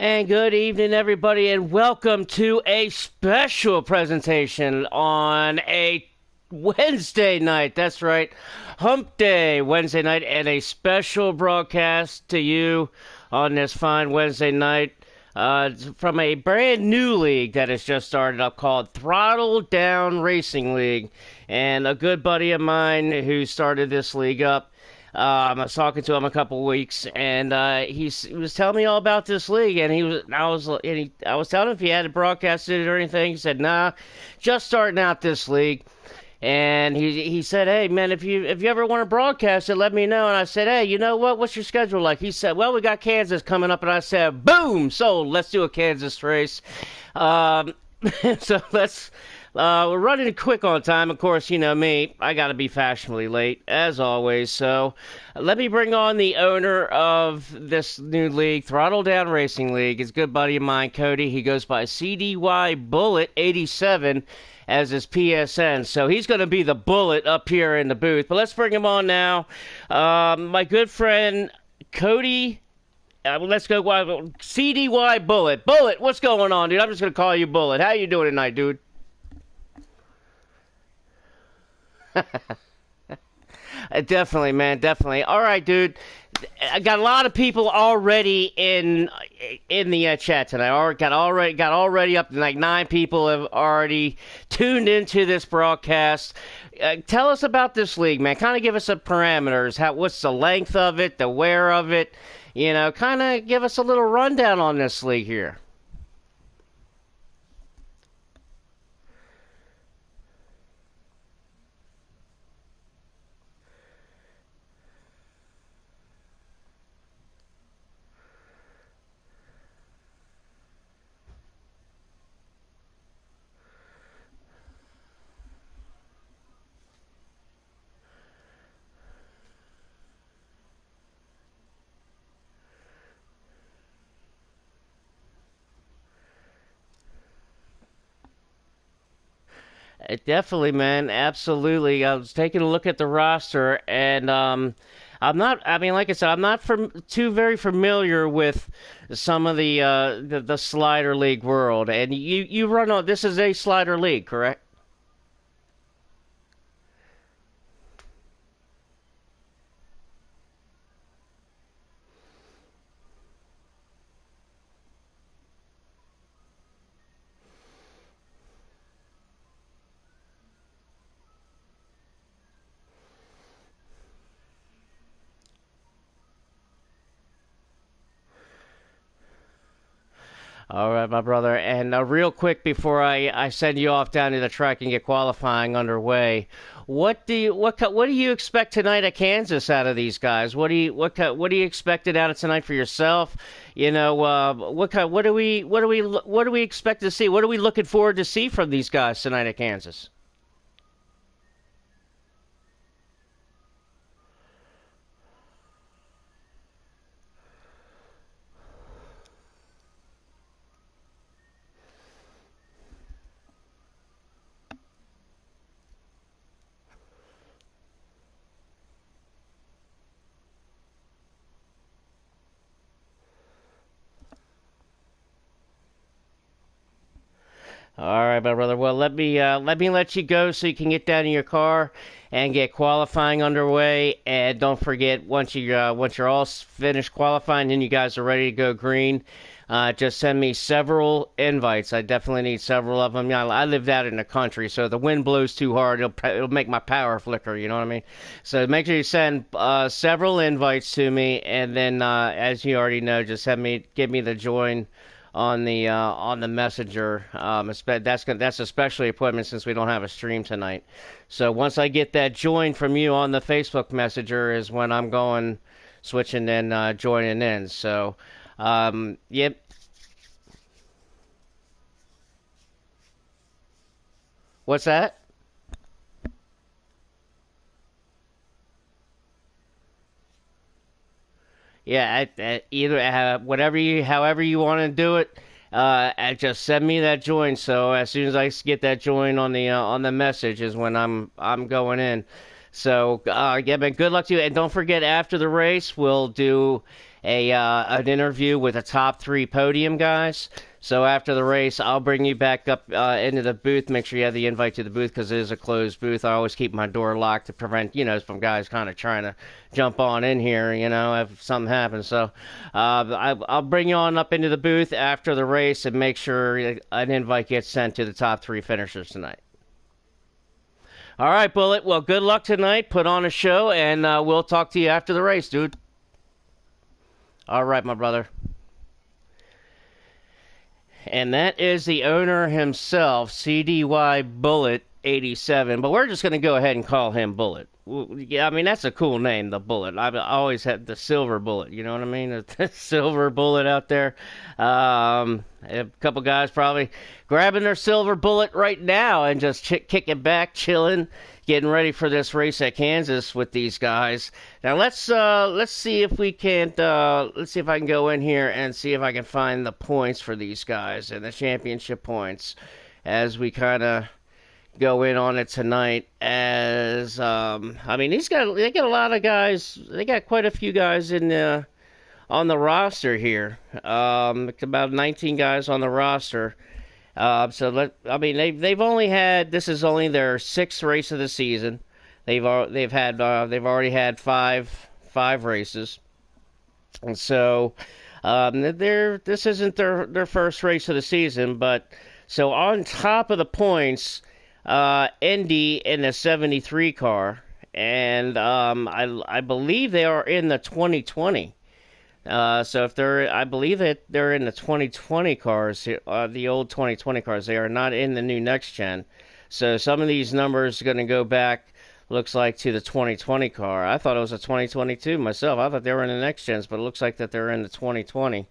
And good evening, everybody, and welcome to a special presentation on a Wednesday night. That's right, Hump Day Wednesday night, and a special broadcast to you on this fine Wednesday night from a brand new league that has just started up called Throttle Down Racing League. And a good buddy of mine who started this league up, I was talking to him a couple weeks, and he was telling me all about this league. And I was telling him if he had to broadcast it or anything. He said, "Nah, just starting out this league." And he said, "Hey man, if you ever want to broadcast it, let me know." And I said, "Hey, you know what? What's your schedule like?" He said, "Well, we got Kansas coming up." And I said, "Boom, sold. Let's do a Kansas race." Um, so we're running quick on time. Of course, you know me. I got to be fashionably late, as always. So let me bring on the owner of this new league, Throttle Down Racing League. It's a good buddy of mine, Cody. He goes by CDY Bullet 87 as his PSN. So he's going to be the Bullet up here in the booth. But let's bring him on now. My good friend, Cody. Let's go. CDY Bullet. Bullet, what's going on, dude? I'm just going to call you Bullet. How you doing tonight, dude? Definitely, man, definitely. All right, dude. I got a lot of people already in the chat tonight. Got already up to like 9 people have already tuned into this broadcast. Tell us about this league, man. Kind of give us some parameters. What's the length of it, the where of it? You know, kind of give us a little rundown on this league here. Definitely, man. Absolutely. I was taking a look at the roster, and I'm not. I mean, like I said, I'm not too very familiar with some of the slider league world. And you run on. This is a slider league, correct? All right, my brother. And real quick before I send you off down to the track and get qualifying underway, what do you expect tonight at Kansas out of these guys? What do you expect out of tonight for yourself? You know, what do we expect to see? What are we looking forward to see from these guys tonight at Kansas? All right, my brother. Well, let you go so you can get down in your car and get qualifying underway. And don't forget, once you're all finished qualifying and you guys are ready to go green, just send me several invites. I definitely need several of them. You know, I lived out in the country, so if the wind blows too hard, it'll make my power flicker. You know what I mean? So make sure you send several invites to me, and then as you already know, just give me the join on the messenger. That's a special appointment since we don't have a stream tonight. So once I get that join from you on the Facebook messenger is when I'm going switching and joining in. So yep. What's that? Yeah, either however you want to do it, just send me that join. So as soon as I get that join on the message is when I'm going in. So yeah, man, good luck to you, and don't forget after the race we'll do a an interview with the top 3 podium guys. So after the race, I'll bring you back up into the booth. Make sure you have the invite to the booth because it is a closed booth. I always keep my door locked to prevent, from guys kind of trying to jump on in here, if something happens. So I'll bring you on up into the booth after the race and make sure an invite gets sent to the top 3 finishers tonight. All right, Bullet. Well, good luck tonight. Put on a show, and we'll talk to you after the race, dude. All right, my brother. And that is the owner himself, CDY Bullet 87. But we're just going to go ahead and call him Bullet. Yeah, I mean, that's a cool name, the Bullet. I've always had the Silver Bullet, you know what I mean? The Silver Bullet out there. A couple guys probably grabbing their Silver Bullet right now and just kicking back, chilling, getting ready for this race at Kansas with these guys. Now let's see if we can't let's see if I can go in here and see if I can find the points for these guys and the championship points as we kind of go in on it tonight. As I mean, they got a lot of guys. They got quite a few guys in on the roster here. About 19 guys on the roster. They've only had, this is only their 6th race of the season. They've already had five races, and so this isn't their first race of the season. But so on top of the points, Indy in the 73 car, and I believe they are in the 2020. So if I believe that they're in the 2020 cars, the old 2020 cars. They are not in the new next gen. So some of these numbers are going to go back, looks like, to the 2020 car. I thought it was a 2022 myself. I thought they were in the next gens, but it looks like that they're in the 2020.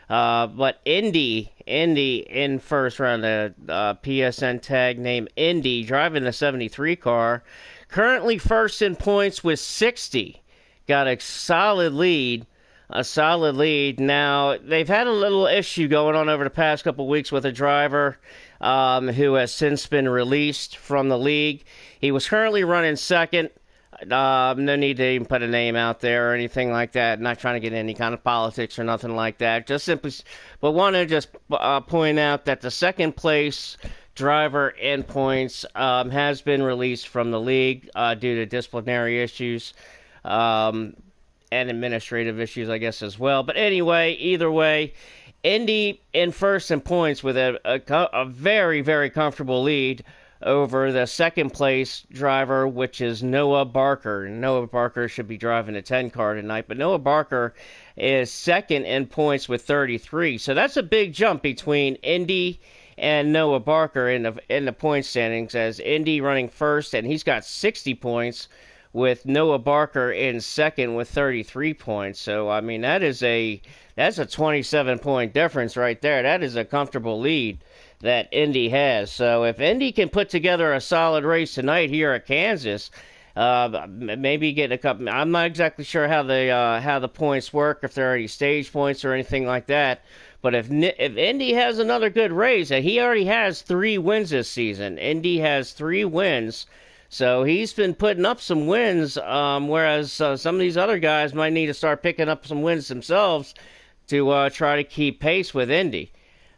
But Indy in first round, the PSN tag name Indy, driving the 73 car, currently first in points with 60. Got a solid lead. Now, they've had a little issue going on over the past couple weeks with a driver who has since been released from the league. He was currently running second. No need to even put a name out there or anything like that. Not trying to get any kind of politics or nothing like that. Just simply, but want to just point out that the second place driver in points has been released from the league due to disciplinary issues. And administrative issues, I guess, as well. But anyway, either way, Indy in first in points with a very, very comfortable lead over the second place driver, which is Noah Barker. Noah Barker should be driving a 10 car tonight, but Noah Barker is second in points with 33. So that's a big jump between Indy and Noah Barker in the point standings, as Indy running first, and he's got 60 points, with Noah Barker in second with 33 points. So, I mean, that's a 27-point difference right there. That is a comfortable lead that Indy has. So if Indy can put together a solid race tonight here at Kansas, maybe get a couple. I'm not exactly sure how the points work, if there are any stage points or anything like that. But if Indy has another good race, and he already has 3 wins this season. Indy has 3 wins. So he's been putting up some wins, whereas some of these other guys might need to start picking up some wins themselves to try to keep pace with Indy.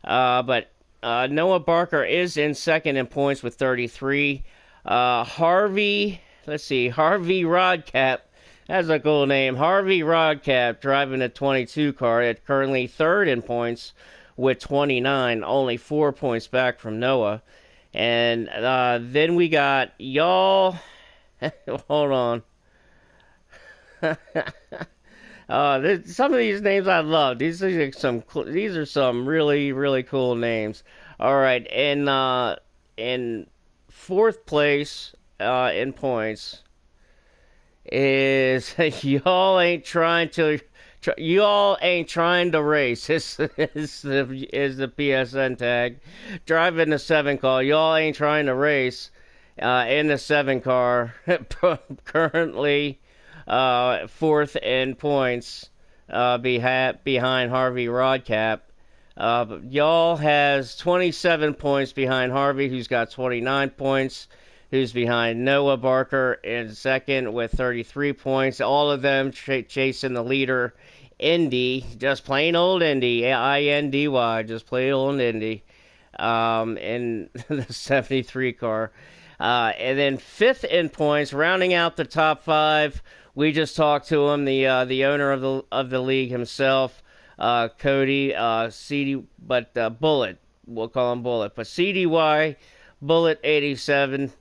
But Noah Barker is in second in points with 33. Harvey Rodcap, that's a cool name. Harvey Rodcap driving a 22 car, at currently third in points with 29, only 4 points back from Noah. And then we got y'all. Hold on. Some of these names I love. These are some really, really cool names. All right, and in fourth place in points is y'all ain't trying to race. This is the PSN tag. Driving the 7 car. Y'all ain't trying to race in the 7 car. Currently fourth in points behind Harvey Rodcap. Y'all has 27 points behind Harvey, who's got 29 points. Who's behind Noah Barker in second with 33 points. All of them chasing the leader Indy, just plain old Indy, Indy, just plain old Indy, in the 73 car. And then fifth in points, rounding out the top five. We just talked to him, the owner of the league himself, Cody CD, but Bullet, we'll call him Bullet, but CDY Bullet 87.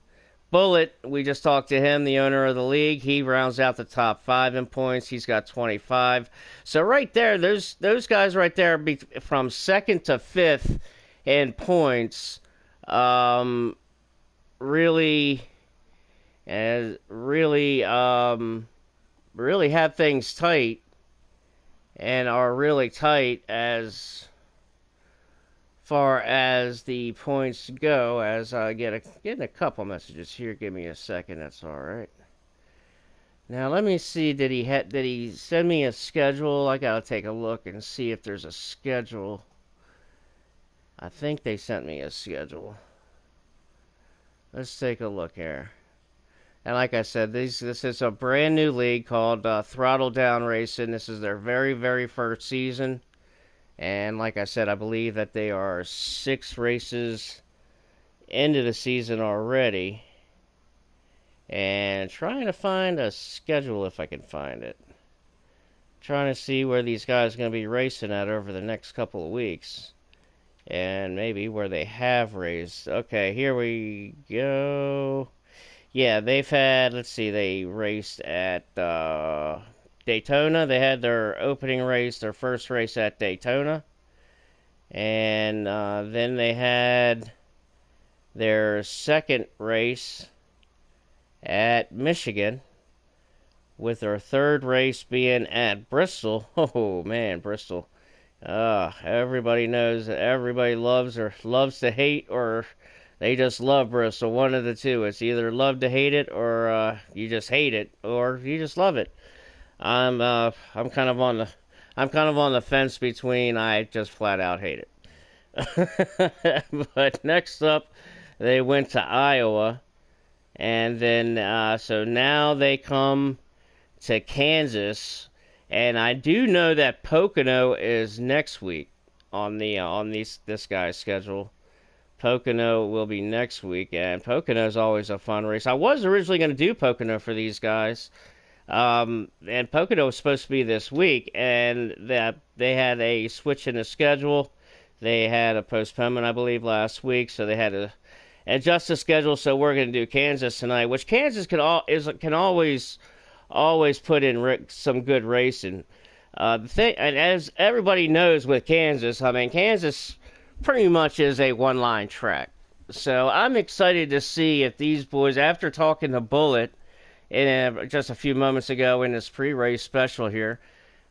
Bullet, we just talked to him, the owner of the league. He rounds out the top five in points. He's got 25. So right there, those guys right there, from second to fifth in points, really, really have things tight, and are really tight as far as the points go. As I getting a couple messages here. Give me a second. That's all right. Now let me see. Did he send me a schedule? I gotta take a look and see if there's a schedule. I think they sent me a schedule. Let's take a look here. And like I said, this is a brand new league called Throttle Down Racing. This is their very, very first season. And like I said, I believe that they are 6 races into the season already. And trying to find a schedule if I can find it. Trying to see where these guys are going to be racing at over the next couple of weeks. And maybe where they have raced. Okay, here we go. Yeah, they've had, let's see, they raced at Daytona. They had their opening race, their first race at Daytona. And then they had their second race at Michigan, with their third race being at Bristol. Oh, man, Bristol. Everybody knows, everybody loves to hate, or they just love Bristol. One of the two. It's either love to hate it, or you just hate it, or you just love it. I'm kind of on the fence between I just flat out hate it. But next up, they went to Iowa, and then so now they come to Kansas, and I do know that Pocono is next week on this guy's schedule. Pocono will be next week, and Pocono is always a fun race. I was originally going to do Pocono for these guys, and Pocono was supposed to be this week, and that they had a switch in the schedule. They had a postponement, I believe, last week, so they had to adjust the schedule. So we're going to do Kansas tonight, which Kansas can always put in some good racing. The thing, and as everybody knows with Kansas, I mean, Kansas pretty much is a one-line track. So I'm excited to see if these boys, after talking to Bullet just a few moments ago in this pre-race special here,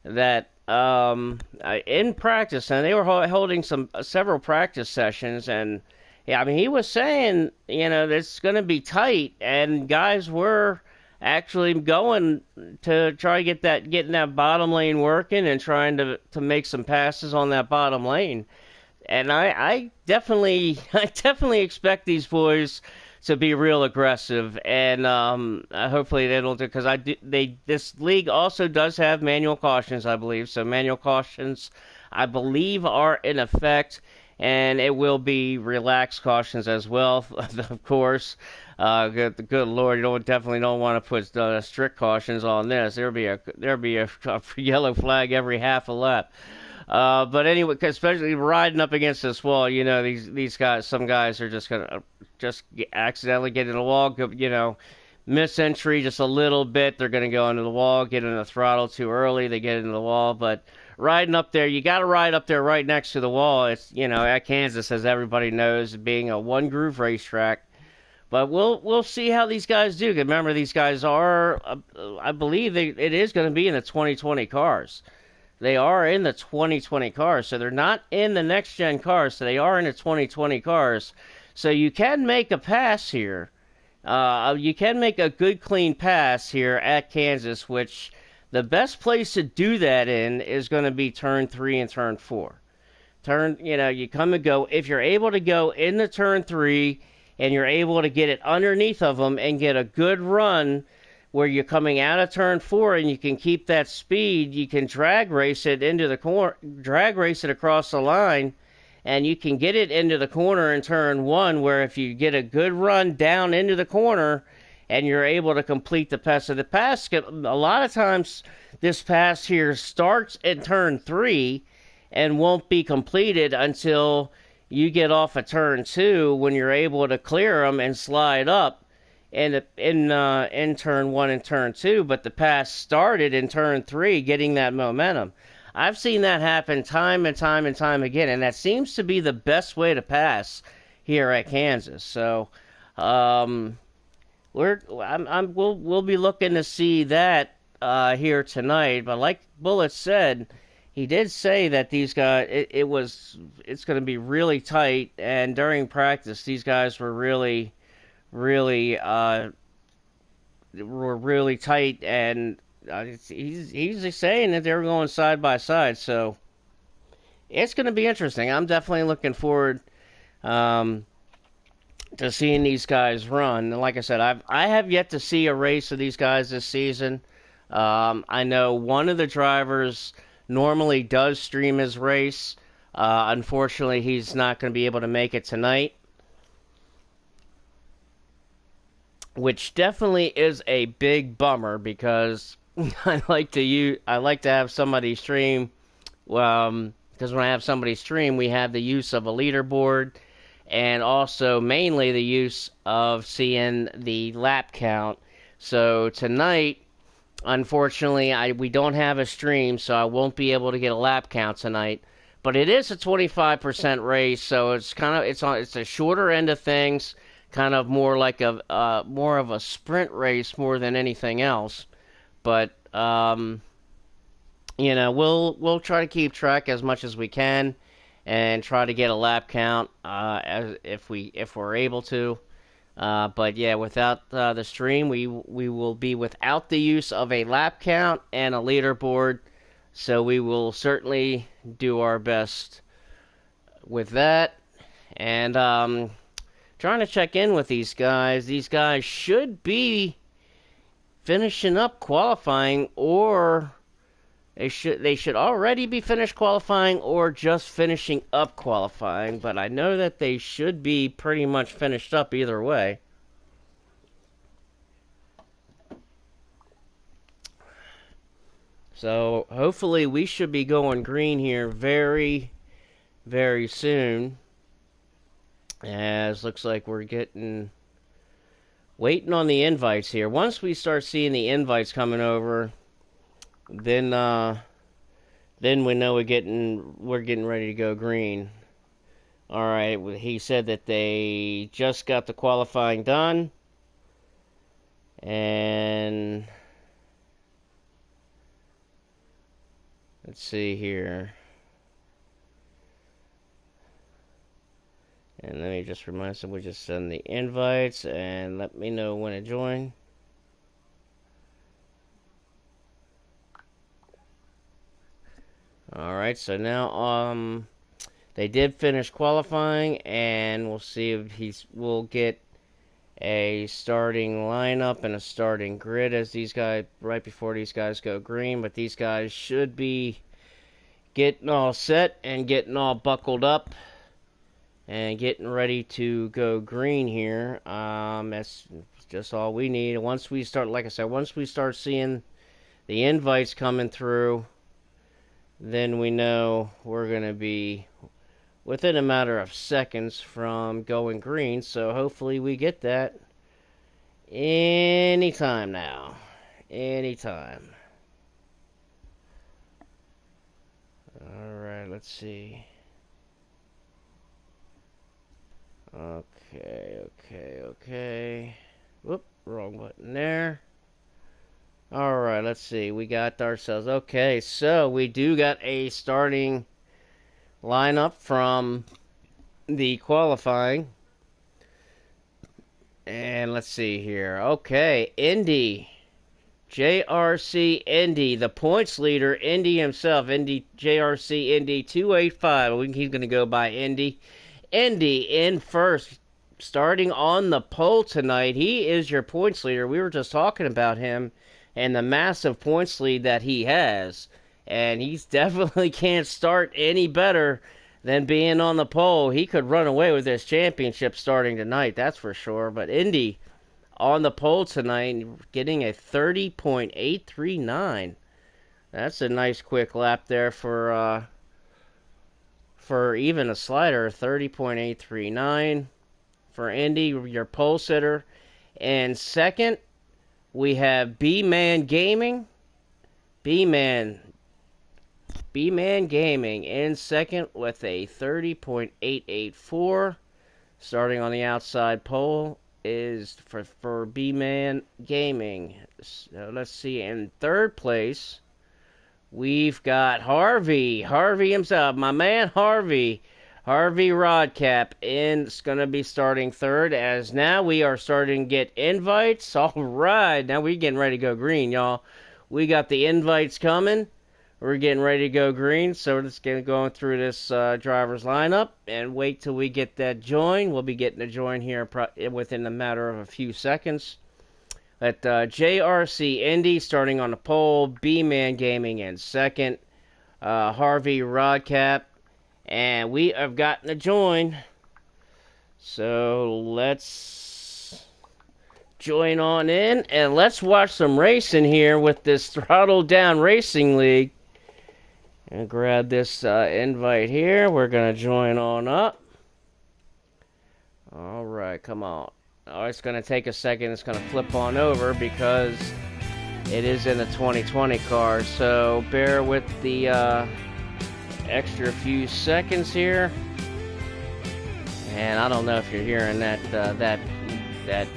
that in practice, and they were holding several practice sessions, and yeah, I mean, he was saying, it's going to be tight, and guys were actually going to try to getting that bottom lane working, and trying to make some passes on that bottom lane. And I definitely expect these boys to be real aggressive, and hopefully they don't, because this league also does have manual cautions, I believe. So manual cautions, I believe, are in effect, and it will be relaxed cautions as well, of course. Good Lord, you definitely don't want to put strict cautions on this. There'll be a yellow flag every half a lap. But anyway, especially riding up against this wall, these guys, some guys are just gonna accidentally get in the wall, miss entry just a little bit. They're gonna go into the wall, get in the throttle too early. They get into the wall, but riding up there, you got to ride up there right next to the wall. It's at Kansas, as everybody knows, being a one groove racetrack. But we'll see how these guys do. Remember, these guys are, I believe, it is going to be in the 2020 cars. They are in the 2020 cars, so they're not in the next-gen cars, so they are in the 2020 cars. So you can make a pass here. You can make a good, clean pass here at Kansas, which the best place to do that in is going to be turn 3 and turn 4. You come and go. If you're able to go into turn 3 and you're able to get it underneath of them and get a good run where you're coming out of turn 4 and you can keep that speed. You can drag race it into the corner, drag race it across the line, and you can get it into the corner in turn 1, where if you get a good run down into the corner and you're able to complete the pass. So the pass, a lot of times this pass here starts in turn 3 and won't be completed until you get off of turn 2, when you're able to clear them and slide up in turn 1 and turn 2. But the pass started in turn 3, getting that momentum. I've seen that happen time and time and time again, and that seems to be the best way to pass here at Kansas. So we'll be looking to see that here tonight. But like Bullet said, he did say that these guys, it's going to be really tight, and during practice, these guys were really tight, and he's saying that they were going side by side, so it's going to be interesting. I'm definitely looking forward to seeing these guys run. And like I said, I have yet to see a race of these guys this season. I know one of the drivers normally does stream his race. Unfortunately, he's not going to be able to make it tonight, which definitely is a big bummer, because I like to have somebody stream. Because when I have somebody stream, we have the use of a leaderboard, and also mainly the use of seeing the lap count. So tonight, unfortunately, we don't have a stream, so I won't be able to get a lap count tonight. But it is a 25% race, so it's a shorter end of things, kind of more like more of a sprint race more than anything else. But we'll try to keep track as much as we can, and try to get a lap count if we're able to. But yeah, without the stream, we will be without the use of a lap count and a leaderboard. So we will certainly do our best with that. And trying to check in with these guys. These guys should be finishing up qualifying, or they should already be finished qualifying, or just finishing up qualifying. But I know that they should be pretty much finished up either way. So hopefully we should be going green here very, very soon. As looks like we're waiting on the invites here. Once we start seeing the invites coming over, then we know we're getting ready to go green. All right, he said that they just got the qualifying done, and let's see here. And let me just remind them, we just send the invites and let me know when to join. Alright, so now they did finish qualifying, and we'll see if we'll get a starting lineup and a starting grid as these guys, right before these guys go green. But these guys should be getting all set and getting all buckled up and getting ready to go green here. That's just all we need. Once we start, like I said, once we start seeing the invites coming through, then we know we're going to be within a matter of seconds from going green. So hopefully we get that anytime now. Anytime. Alright, let's see. Okay. Whoop, wrong button there. Alright, let's see. We got ourselves. Okay, so we do got a starting lineup from the qualifying. And let's see here. Okay, Indy. JRC Indy, the points leader, Indy himself. Indy, JRC Indy 285. He's going to go by Indy. Indy in first, starting on the pole tonight. He is your points leader. We were just talking about him and the massive points lead that he has. And he's definitely can't start any better than being on the pole. He could run away with this championship starting tonight, that's for sure. But Indy on the pole tonight, getting a 30.839. That's a nice quick lap there for even a slider. 30.839 for Indy, your pole sitter. And second, we have B-Man Gaming. B-Man Gaming in second with a 30.884. Starting on the outside pole is for B-Man Gaming. So let's see, in third place, we've got Harvey himself, my man Harvey Rodcap, is going to be starting third, as now we are starting to get invites. All right, now we're getting ready to go green, y'all. We got the invites coming. We're getting ready to go green, so we're just going through this driver's lineup and wait till we get that join. We'll be getting a join here within a matter of a few seconds. At JRC Indy starting on the pole, B-Man Gaming in second, Harvey Rodcap, and we have gotten a join. So let's join on in and let's watch some racing here with this Throttle Down Racing League. And grab this invite here. We're going to join on up. All right, come on. Oh, it's going to take a second. It's going to flip on over because it is in the 2020 car. So bear with the extra few seconds here. And I don't know if you're hearing that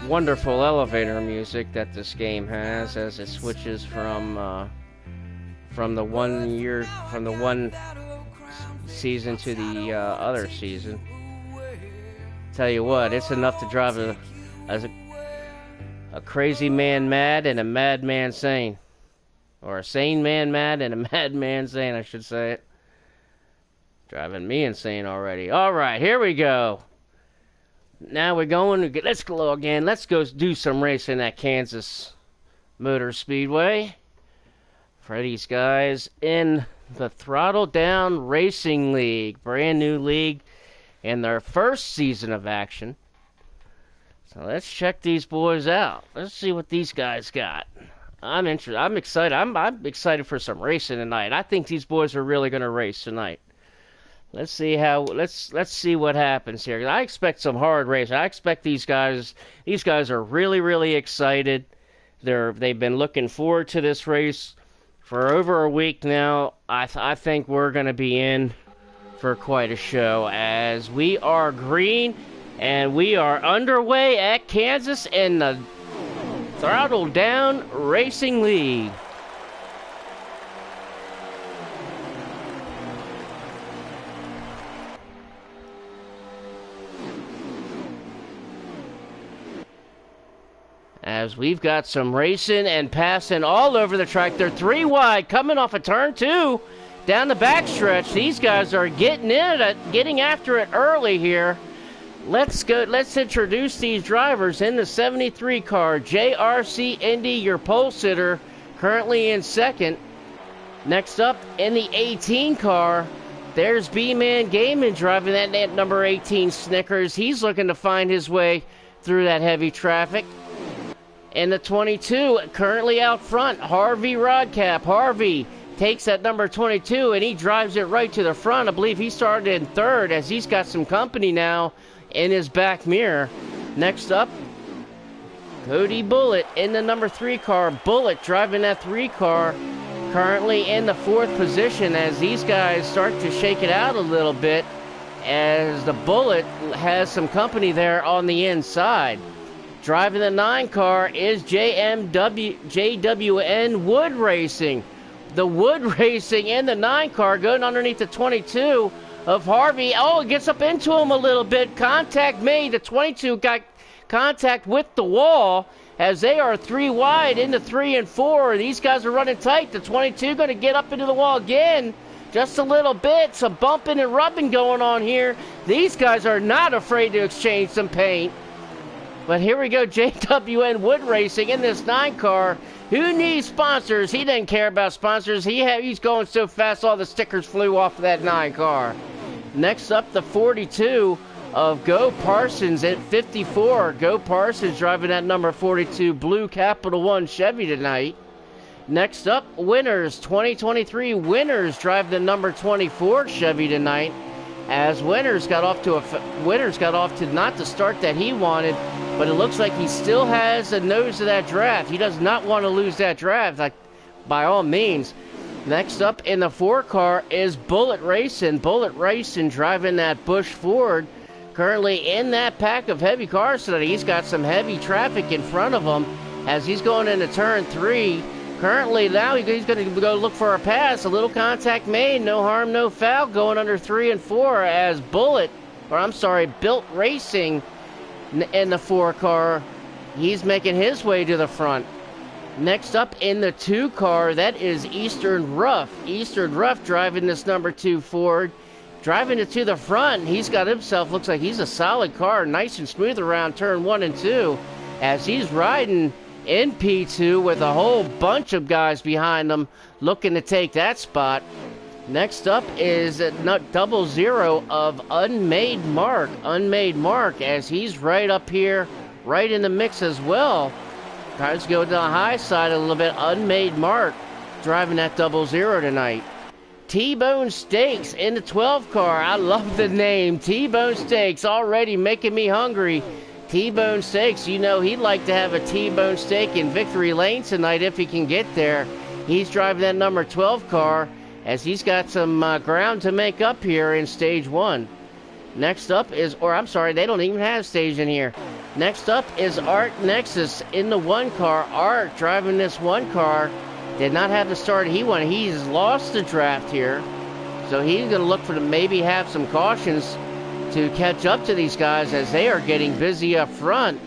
wonderful elevator music that this game has as it switches from the one season to the other season. Tell you what, it's enough to drive a crazy man mad and a madman sane. Or a sane man mad and a madman sane, I should say it. Driving me insane already. Alright, here we go. Now we're going, let's go again. Let's go do some racing at Kansas Motor Speedway. For these guys in the Throttle Down Racing League. Brand new league in their first season of action. So let's check these boys out. Let's see what these guys got. I'm interested. I'm excited. I'm excited for some racing tonight. I think these boys are really going to race tonight. Let's see what happens here. I expect some hard racing. I expect these guys are really, really excited. They've been looking forward to this race for over a week now. I think we're going to be in for quite a show as we are green and we are underway at Kansas in the Throttle Down Racing League. As we've got some racing and passing all over the track. They're three wide coming off of turn two down the backstretch. These guys are getting after it early here. Let's go. Let's introduce these drivers in the 73 car. JRC Indy, your pole sitter, currently in second. Next up in the 18 car, there's B-Man Gaming driving that number 18 Snickers. He's looking to find his way through that heavy traffic. In the 22, currently out front, Harvey Rodcap. Harvey takes that number 22 and he drives it right to the front. I believe he started in third as he's got some company now in his back mirror. Next up, Cody Bullitt in the number 3 car. Bullitt driving that 3 car, currently in the 4th position as these guys start to shake it out a little bit as the Bullitt has some company there on the inside. Driving the 9 car is JWN Wood Racing. The Wood Racing in the 9 car going underneath the 22 of Harvey. Oh, it gets up into him a little bit. Contact made. The 22 got contact with the wall as they are 3 wide into 3 and 4. These guys are running tight. The 22 going to get up into the wall again. Just a little bit, some bumping and rubbing going on here. These guys are not afraid to exchange some paint. But here we go, JWN Wood Racing in this 9 car. Who needs sponsors? He didn't care about sponsors. He's going so fast all the stickers flew off of that 9 car. Next up, the 42 of Go Parsons at 54. Go Parsons driving that number 42 blue Capital One Chevy tonight. Next up, Winners 2023 Winners drive the number 24 Chevy tonight. As Winners got off to not the start that he wanted, but it looks like he still has the nose of that draft. He does not want to lose that draft, like, by all means. Next up in the 4 car is Bullet Racing. Bullet Racing driving that Busch Ford. Currently in that pack of heavy cars today. He's got some heavy traffic in front of him as he's going into turn 3. Currently now he's going to go look for a pass. A little contact made. No harm, no foul. Going under 3 and 4 as Built Racing in the 4 car. He's making his way to the front. Next up in the 2 car, that is Eastern Rough. Eastern Rough driving this number 2 Ford. Driving it to the front. He's got himself, looks like he's a solid car. Nice and smooth around turn 1 and 2 as he's riding in P2 with a whole bunch of guys behind him looking to take that spot. Next up is 00 of Unmade Mark. Unmade Mark as he's right up here, right in the mix as well. Tries to go to the high side a little bit. Unmade Mark driving that 00 tonight. T-Bone Steaks in the 12 car. I love the name. T-Bone Steaks already making me hungry. T-Bone Steaks, you know he'd like to have a T-Bone steak in Victory Lane tonight if he can get there. He's driving that number 12 car as he's got some ground to make up here in stage 1. Next up is, they don't even have stage in here. Next up is Art Nexus in the 1 car. Art driving this 1 car. Did not have the start he wanted. He's lost the draft here. So he's going to look for to maybe have some cautions to catch up to these guys as they are getting busy up front.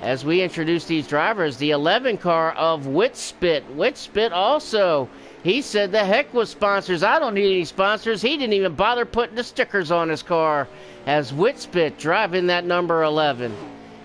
As we introduce these drivers, the 11 car of Witspit. Witspit also, he said the heck with sponsors. I don't need any sponsors. He didn't even bother putting the stickers on his car as Witspit driving that number 11.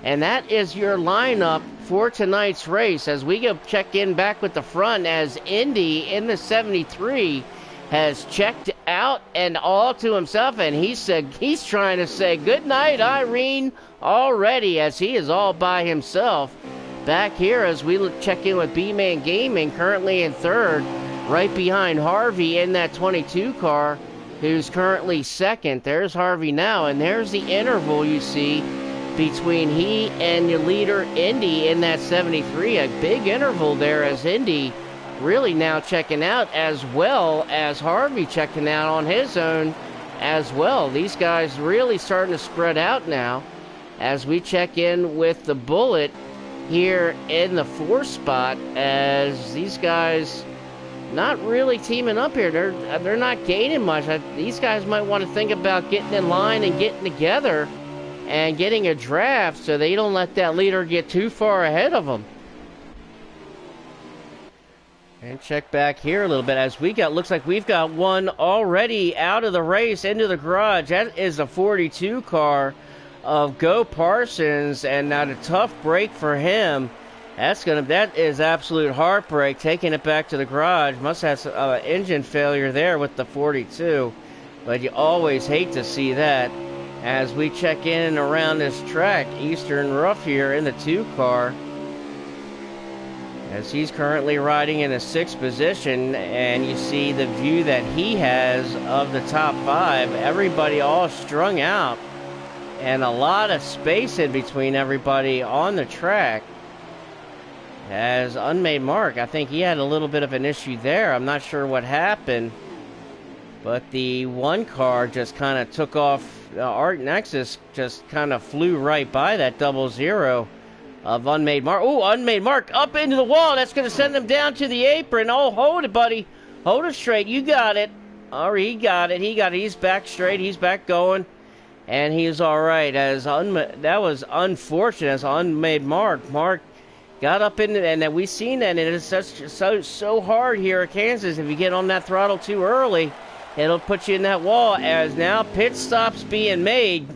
And that is your lineup for tonight's race as we go check in back with the front as Indy in the 73 has checked out and all to himself, and he said he's trying to say good night, Irene, already as he is all by himself. Back here as we check in with B-Man Gaming, currently in 3rd, right behind Harvey in that 22 car, who's currently 2nd. There's Harvey now, and there's the interval you see between he and the leader Indy in that 73. A big interval there as Indy really now checking out, as well as Harvey checking out on his own as well. These guys really starting to spread out now as we check in with the Bullet here in the 4th spot as these guys not really teaming up here. They're not gaining much. These guys might want to think about getting in line and getting together and getting a draft so they don't let that leader get too far ahead of them. And check back here a little bit as looks like we've got one already out of the race into the garage. That is a 42 car of Go Parsons, and now the tough break for him. That is absolute heartbreak, taking it back to the garage. Must have some engine failure there with the 42, but you always hate to see that. As we check in and around this track, Eastern Rough here in the 2 car. As he's currently riding in a 6th position, and you see the view that he has of the top 5. Everybody all strung out, and a lot of space in between everybody on the track. As Unmade Mark, I think he had a little bit of an issue there. I'm not sure what happened, but the 1 car just kind of took off. Art Nexus just kind of flew right by that 00 of Unmade Mark. Oh, Unmade Mark up into the wall. That's going to send him down to the apron. Oh, hold it, buddy. Hold it straight. You got it. Oh, he got it. He's back straight. He's back going. And he's all right. That was unfortunate as Unmade Mark. Mark got up in it, and we've seen that. And it is so hard here at Kansas. If you get on that throttle too early, it'll put you in that wall. As now pit stops being made.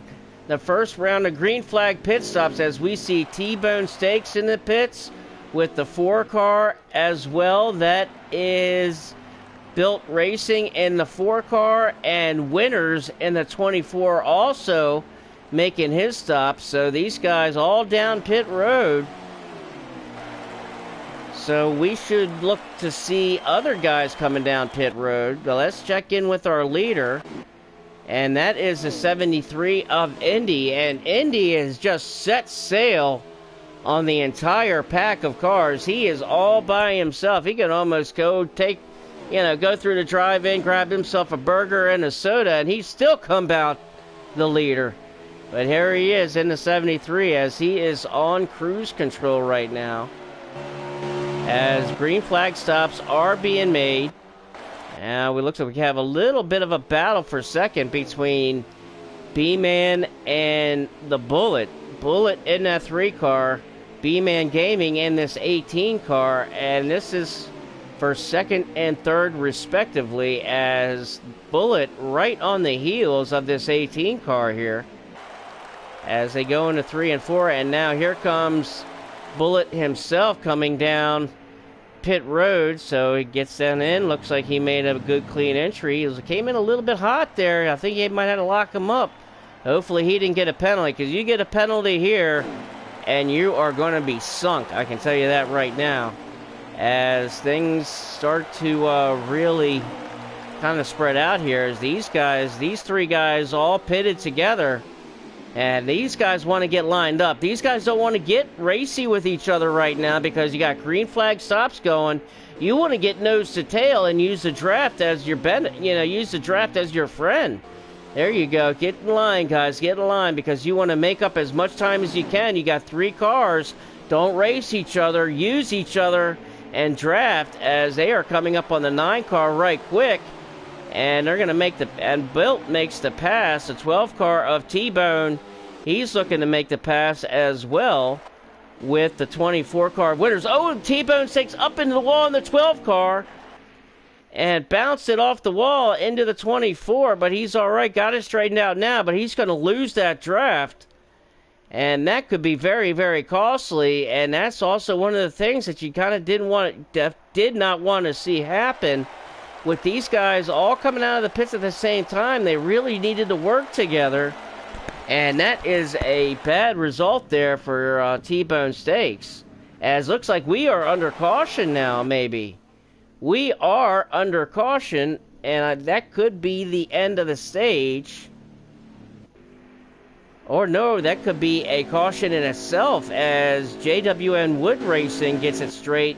The first round of green flag pit stops as we see T-Bone Steaks in the pits with the 4 car as well. That is Built Racing in the 4 car, and Winners in the 24 also making his stop. So these guys all down pit road. So we should look to see other guys coming down pit road. But let's check in with our leader. And that is the 73 of Indy. And Indy has just set sail on the entire pack of cars. He is all by himself. He can almost go go through the drive-in, grab himself a burger and a soda, and he'd still come out the leader. But here he is in the 73 as he is on cruise control right now. As green flag stops are being made. Now, we look like we have a little bit of a battle for second between B-Man and the Bullet. Bullet in that 3 car, B-Man Gaming in this 18 car, and this is for second and third respectively, as Bullet right on the heels of this 18 car here as they go into 3 and 4. And now here comes Bullet himself coming down pit road, so he gets down in. Looks like he made a good clean entry. He came in a little bit hot there. I think he might have to lock him up. Hopefully he didn't get a penalty, because you get a penalty here and you are going to be sunk. I can tell you that right now, as things start to really kind of spread out here. As these 3 guys all pitted together, and these guys want to get lined up. These guys don't want to get racy with each other right now, because you got green flag stops going. You want to get nose to tail and use the draft as your use the draft as your friend. There you go. Get in line, guys. Get in line, because you want to make up as much time as you can. You got 3 cars. Don't race each other. Use each other and draft, as they are coming up on the 9 car right quick. And they're going to make and Built makes the pass. The 12 car of T-Bone, he's looking to make the pass as well with the 24 car of Winners. Oh, T-Bone takes up into the wall in the 12 car and bounced it off the wall into the 24, but he's all right. Got it straightened out now, but he's going to lose that draft. And that could be very, very costly. And that's also one of the things that you kind of did not want to see happen. With these guys all coming out of the pits at the same time, they really needed to work together. And that is a bad result there for T-Bone Steaks. As looks like we are under caution now, maybe. We are under caution, and that could be the end of the stage. Or no, that could be a caution in itself, as JWN Wood Racing gets it straight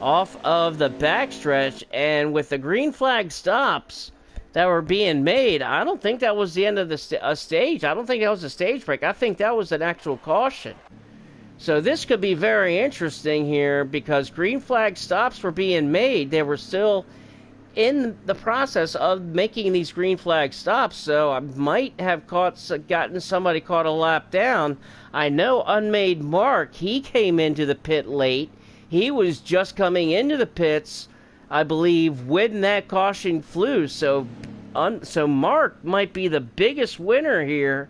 off of the backstretch. And with the green flag stops that were being made, I don't think that was the end of the stage. I don't think that was a stage break. I think that was an actual caution. So this could be very interesting here, because green flag stops were being made. They were still in the process of making these green flag stops, so I might have gotten somebody caught a lap down. I know Unmade Mark, he came into the pit late. He was just coming into the pits, I believe, when that caution flew. So Mark might be the biggest winner here,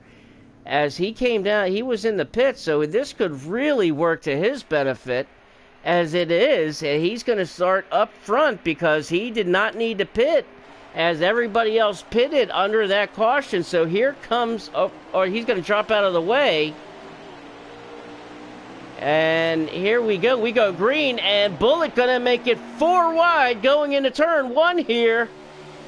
as he came down. He was in the pits, so this could really work to his benefit. As it is, he's going to start up front, because he did not need to pit, as everybody else pitted under that caution. So here comes, or he's going to drop out of the way. And here we go green, and Bullet going to make it 4 wide going into turn 1 here.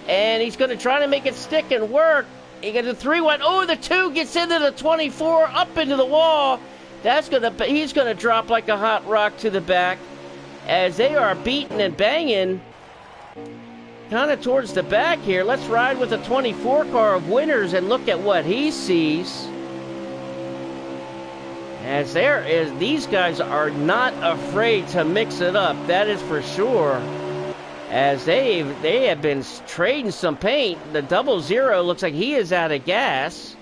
And he's going to try to make it stick and work. He gets a 3 wide. Oh, the 2 gets into the 24, up into the wall. He's gonna drop like a hot rock to the back, as they are beating and banging kind of towards the back here. Let's ride with the 24 car of Winners and look at what he sees. As these guys are not afraid to mix it up, that is for sure. As they have been trading some paint. The 00 looks like he is out of gas,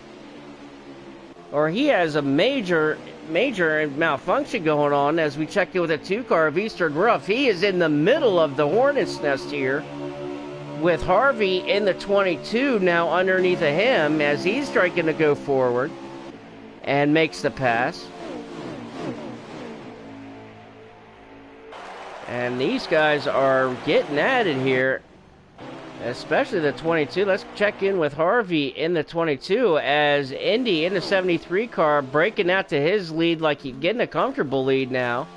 or he has a major malfunction going on. As we check in with a 2 car of Eastern Rough, he is in the middle of the hornet's nest here. with Harvey in the 22 now underneath of him as he's striking to go forward and makes the pass. And these guys are getting at it here, especially the 22. Let's check in with Harvey in the 22 as Indy in the 73 car breaking out to his lead like he's getting a comfortable lead now.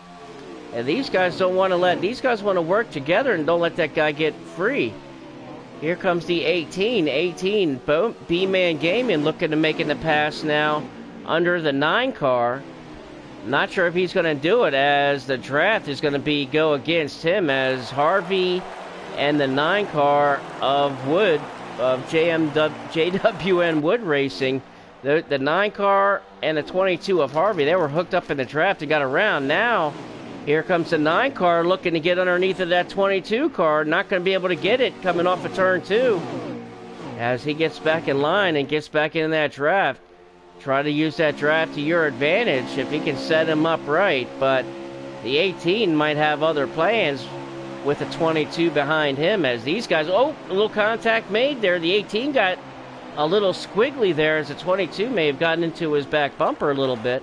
And these guys don't want to these guys want to work together and don't let that guy get free. Here comes the 18, B-Man Gaming looking to making the pass now under the 9 car. Not sure if he's going to do it as the draft is going to go against him as Harvey and the 9 car of Wood, of JWN Wood Racing, the 9 car and the 22 of Harvey, they were hooked up in the draft and got around. Now, here comes the 9 car looking to get underneath of that 22 car. Not going to be able to get it coming off of turn 2. As he gets back in line and gets back in that draft. Try to use that draft to your advantage if he can set him up right. But the 18 might have other plans with the 22 behind him as these guys... Oh, a little contact made there. The 18 got a little squiggly there as the 22 may have gotten into his back bumper a little bit.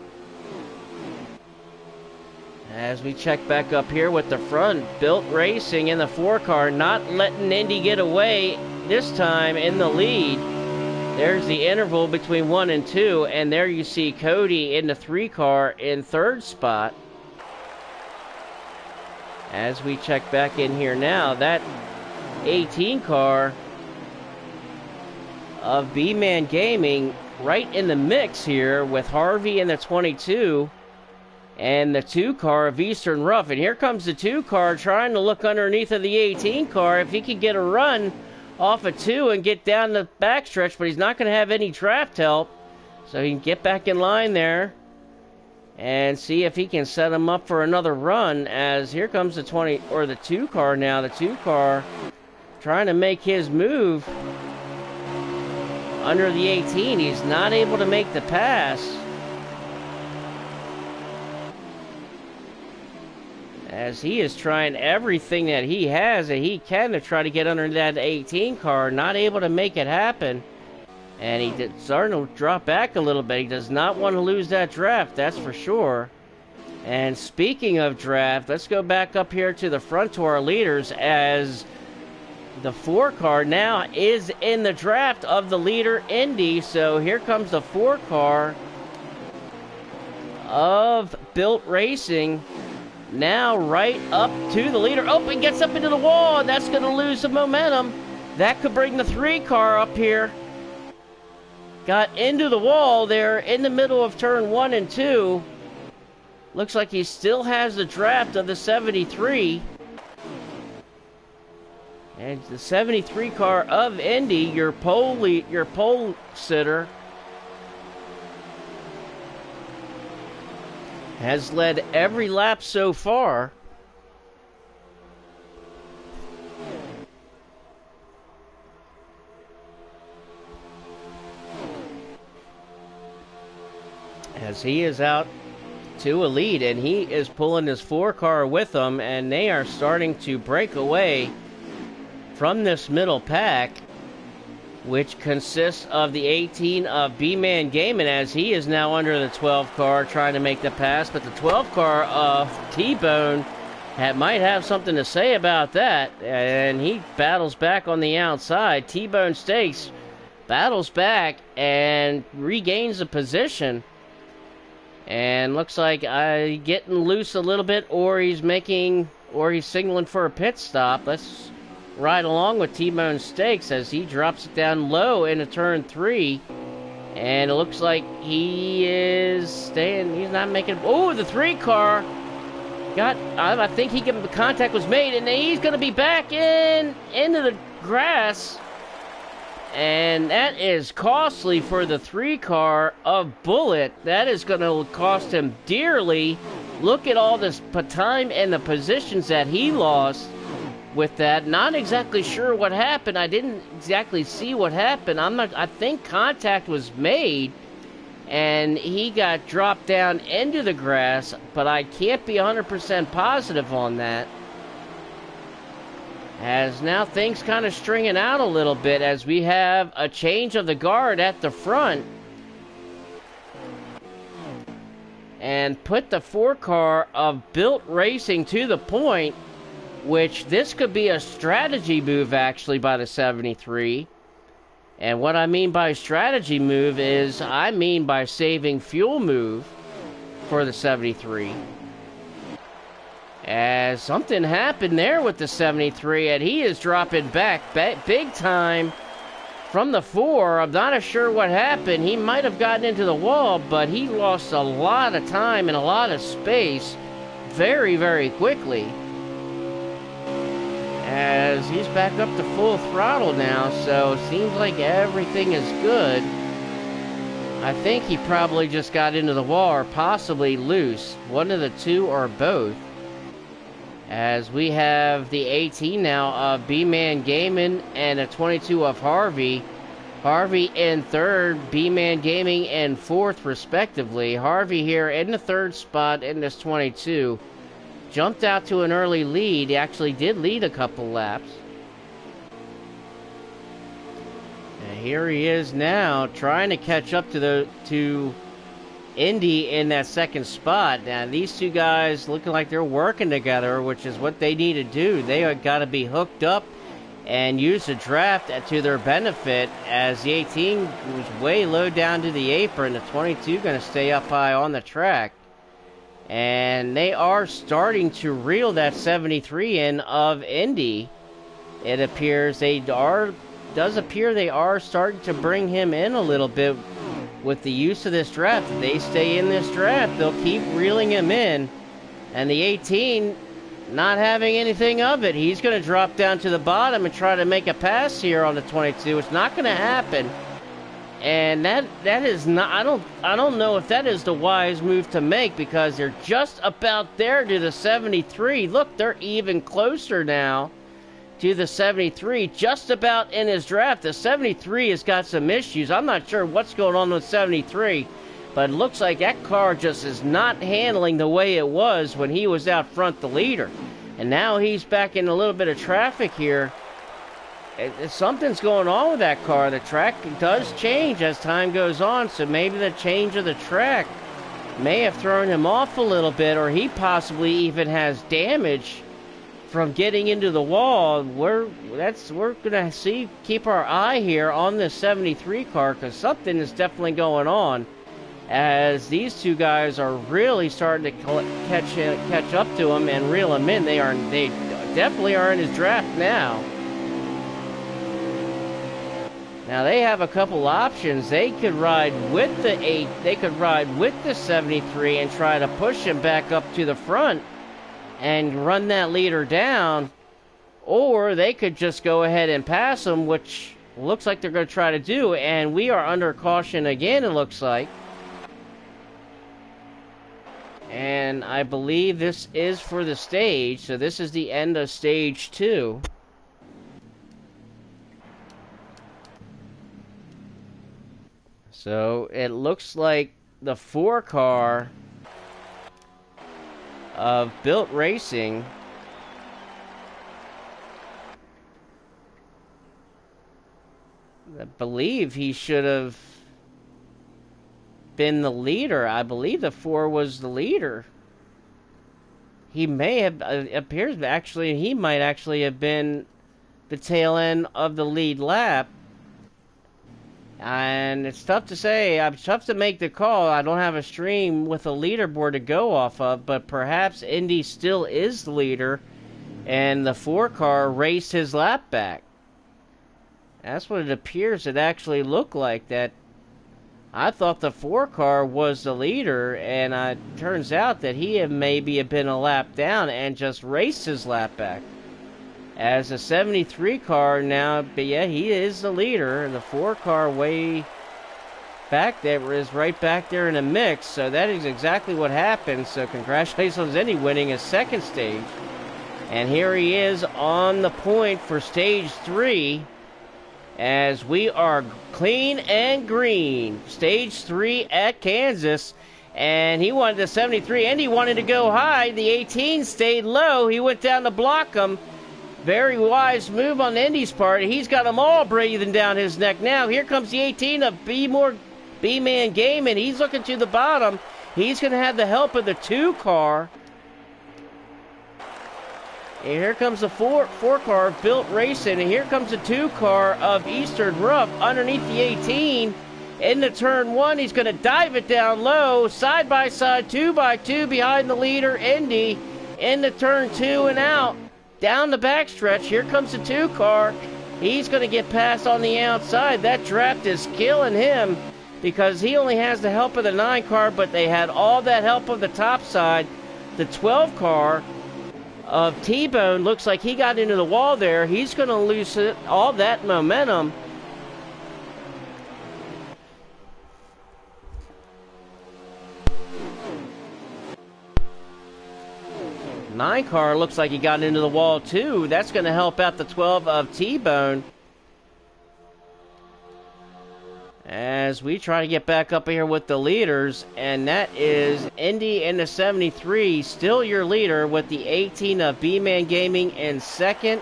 As we check back up here with the front, Built Racing in the 4 car, not letting Indy get away this time in the lead. There's the interval between 1 and 2, and there you see Cody in the 3 car in 3rd spot. As we check back in here now, that 18 car of B-Man Gaming right in the mix here with Harvey in the 22. And the 2 car of Eastern Rough. And here comes the 2 car trying to look underneath of the 18 car if he could get a run off of 2 and get down the backstretch, but he's not going to have any draft help. So he can get back in line there and see if he can set him up for another run as here comes the 20 or the 2 car now. The 2 car trying to make his move under the 18. He's not able to make the pass. As he is trying everything that he has and he can to try to get under that 18 car, not able to make it happen. And he's starting to drop back a little bit. He does not want to lose that draft, that's for sure. And speaking of draft, let's go back up here to the front to our leaders as the 4 car now is in the draft of the leader, Indy. So here comes the 4 car of Built Racing. Now right up to the leader. Oh, and gets up into the wall, and that's going to lose some momentum. That could bring the 3 car up here. Got into the wall there in the middle of turn 1 and 2. Looks like he still has the draft of the 73. And the 73 car of Indy, your pole sitter, has led every lap so far. As he is out to a lead, and he is pulling his 4 car with him, and they are starting to break away from this middle pack, which consists of the 18 of B-Man Gaming, as he is now under the 12 car trying to make the pass. But the 12 car of T-Bone might have something to say about that. And he battles back on the outside. T-Bone Stakes battles back and regains the position. And looks like getting loose a little bit, or he's signaling for a pit stop. Let's ride along with T-Bone Stakes as he drops it down low into turn 3. And it looks like he is staying. He's not making... Oh, the 3 car got... I think the contact was made, and he's going to be back into the grass. And that is costly for the 3 car of Bullet. That is going to cost him dearly. Look at all this time and the positions that he lost with that. Not exactly sure what happened. I didn't exactly see what happened. I think contact was made and he got dropped down into the grass, but I can't be 100% positive on that. As now things kind of stringing out a little bit as we have a change of the guard at the front. And put the 4-car of Built Racing to the point, which this could be a strategy move actually by the 73. And what I mean by strategy move is, I mean by saving fuel move for the 73. As something happened there with the 73, and he is dropping back big time from the 4. I'm not sure what happened. He might have gotten into the wall, but he lost a lot of time and a lot of space very, very quickly. As he's back up to full throttle now, so it seems like everything is good. I think he probably just got into the wall or possibly loose. One of the two or both. As we have the 18 now of B-Man Gaming and a 22 of Harvey. Harvey in third, B-Man Gaming in fourth respectively. Harvey here in the third spot in this 22. Jumped out to an early lead. He actually did lead a couple laps. And here he is now trying to catch up to Indy in that second spot. Now these two guys looking like they're working together, which is what they need to do. They have got to be hooked up and use the draft to their benefit, as the 18 was way low down to the apron. The 22 going to stay up high on the track. And they are starting to reel that 73 in of Indy. It appears they are starting to bring him in a little bit with the use of this draft. If they stay in this draft, they'll keep reeling him in. And the 18 not having anything of it. He's going to drop down to the bottom and try to make a pass here on the 22. It's not going to happen. And that is not, I don't know if that is the wise move to make, because they're just about there to the 73. Look, they're even closer now to the 73, just about in his draft. The 73 has got some issues. I'm not sure what's going on with 73, but it looks like that car just is not handling the way it was when he was out front the leader. And now he's back in a little bit of traffic here. Something's going on with that car. The track does change as time goes on, so maybe the change of the track may have thrown him off a little bit, or he possibly even has damage from getting into the wall. We're gonna keep our eye here on this 73 car, because something is definitely going on, as these two guys are really starting to catch up to him and reel him in. They definitely are in his draft now. Now they have a couple options. They could ride with the 8. They could ride with the 73 and try to push him back up to the front and run that leader down, or they could just go ahead and pass him, which looks like they're going to try to do. And we are under caution again, it looks like. And I believe this is for the stage, so this is the end of stage 2. So it looks like the 4 car of Built Racing I believe he should have been the leader. I believe the 4 was the leader. He may have, appears actually, he might actually have been the tail end of the lead lap. And it's tough to say. It's tough to make the call. I don't have a stream with a leaderboard to go off of, but perhaps Indy still is the leader, and the 4 car raced his lap back. That's what it appears it actually looked like. That I thought the 4 car was the leader, and it turns out that he had maybe been a lap down and just raced his lap back. As a 73 car now, but yeah, he is the leader. The 4 car way back there is right back there in the mix. So that is exactly what happened. So congratulations on Indy winning his second stage. And here he is on the point for stage 3. As we are clean and green. Stage 3 at Kansas. And he wanted the 73. And he wanted to go high. The 18 stayed low. He went down to block him. Very wise move on Indy's part. He's got them all breathing down his neck now. Here comes the 18 of B-Man Gaming. He's looking to the bottom. He's going to have the help of the 2 car. And here comes the 4 car of Built Racing. And here comes the 2 car of Eastern Rough underneath the 18. Into turn 1, he's going to dive it down low. Side by side, 2 by 2 behind the leader, Indy. Into turn 2 and out. Down the backstretch, here comes the 2 car. He's going to get past on the outside. That draft is killing him because he only has the help of the 9 car, but they had all that help of the top side. The 12 car of T-Bone looks like he got into the wall there. He's going to lose all that momentum. Nine car looks like he got into the wall too. That's going to help out the 12 of T-Bone. As we try to get back up here with the leaders, and that is Indy in the 73, still your leader with the 18 of B-Man Gaming in second.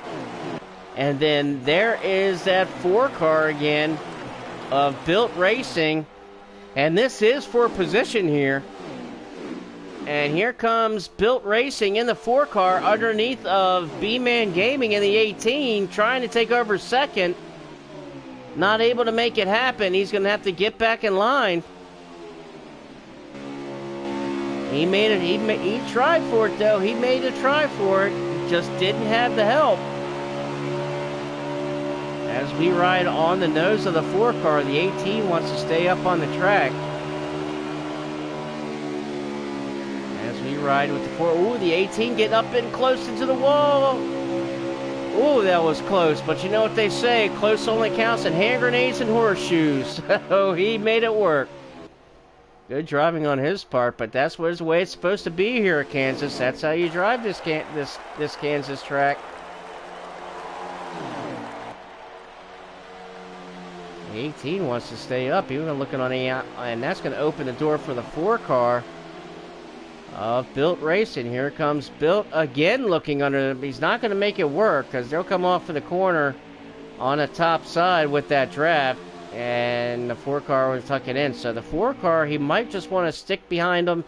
And then there is that 4 car again of Built Racing. And this is for position here. And here comes Built Racing in the 4 car underneath of B-Man Gaming in the 18, trying to take over second. Not able to make it happen. He's going to have to get back in line. He made it. He tried for it, though. He made a try for it. Just didn't have the help. As we ride on the nose of the 4 car, the 18 wants to stay up on the track. We ride with the 4. Ooh, the 18 getting up and close into the wall. Ooh, that was close. But you know what they say, close only counts in hand grenades and horseshoes. So he made it work. Good driving on his part, but that's the way it's supposed to be here at Kansas. That's how you drive this Kansas track. The 18 wants to stay up. Even looking on the out, and that's going to open the door for the 4 car. Of Built Racing. Here comes Built again looking under them. He's not going to make it work because they'll come off of the corner on the top side with that draft, and the 4 car will tuck it in. So the 4 car, he might just want to stick behind him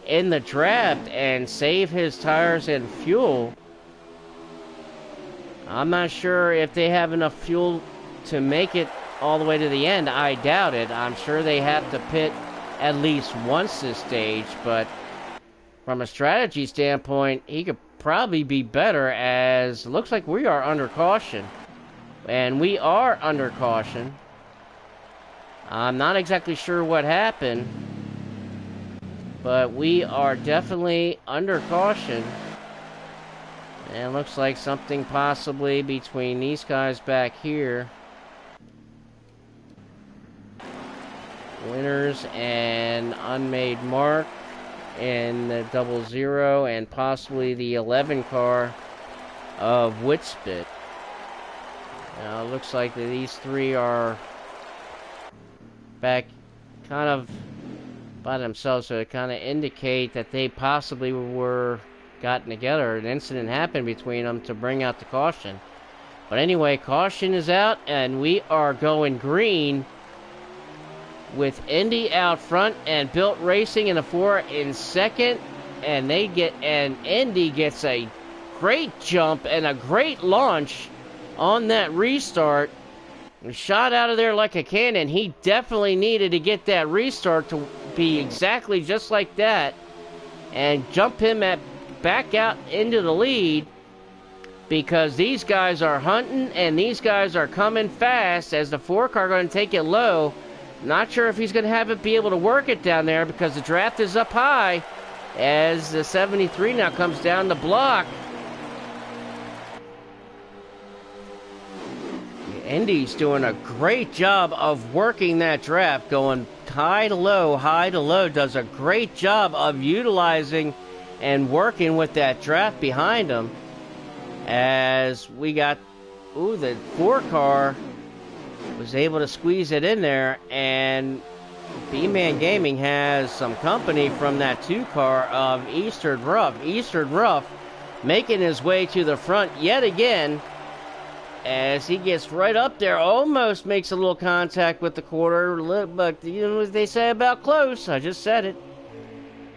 in the draft and save his tires and fuel. I'm not sure if they have enough fuel to make it all the way to the end. I doubt it. I'm sure they have to pit at least once this stage, but from a strategy standpoint, he could probably be better, as it looks like we are under caution. And we are under caution. I'm not exactly sure what happened, but we are definitely under caution. And it looks like something possibly between these guys back here. Winners and unmade mark. And the 00 and possibly the 11 car of Witspit. Now it looks like that these 3 are back kind of by themselves, so it kind of indicate that they possibly were gotten together. An incident happened between them to bring out the caution. But anyway, caution is out and we are going green. With Indy out front and Built Racing in the 4 in second, and Indy gets a great jump and a great launch on that restart. He shot out of there like a cannon. He definitely needed to get that restart to be exactly just like that and jump him back out into the lead, because these guys are hunting and these guys are coming fast as the 4 car going to take it low. Not sure if he's going to have it be able to work it down there because the draft is up high as the 73 now comes down the block. Indy's doing a great job of working that draft, going high to low, does a great job of utilizing and working with that draft behind him. As we got, the 4 car was able to squeeze it in there, and B-Man Gaming has some company from that 2 car of Eastern Rough. Eastern Rough making his way to the front yet again as he gets right up there, almost makes a little contact with the quarter, but you know what they say about close. I just said it.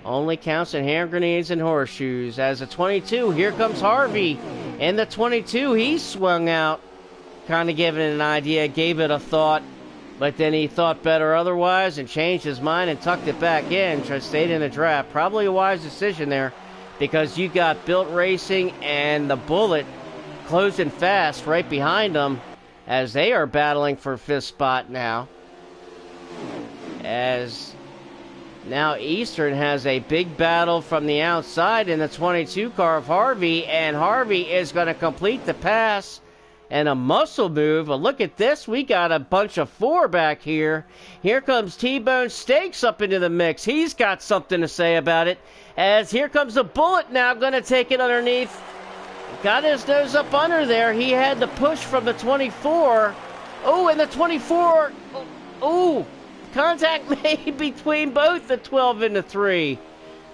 Only counts in hand grenades and horseshoes. As a 22, here comes Harvey. And the 22, he swung out, kind of giving it an idea, gave it a thought, but then he thought better otherwise and changed his mind and tucked it back in, stayed in the draft. Probably a wise decision there, because you got Built Racing and the Bullet closing fast right behind them as they are battling for fifth spot now. As now Eastern has a big battle from the outside in the 22 car of Harvey, and Harvey is going to complete the pass and a muscle move. But look at this, we got a bunch of four back here. Here comes T-Bone Stakes up into the mix. He's got something to say about it, as here comes the Bullet now, going to take it underneath. Got his nose up under there. He had the push from the 24. Oh, and the 24. Oh, contact made between both the 12 and the 3.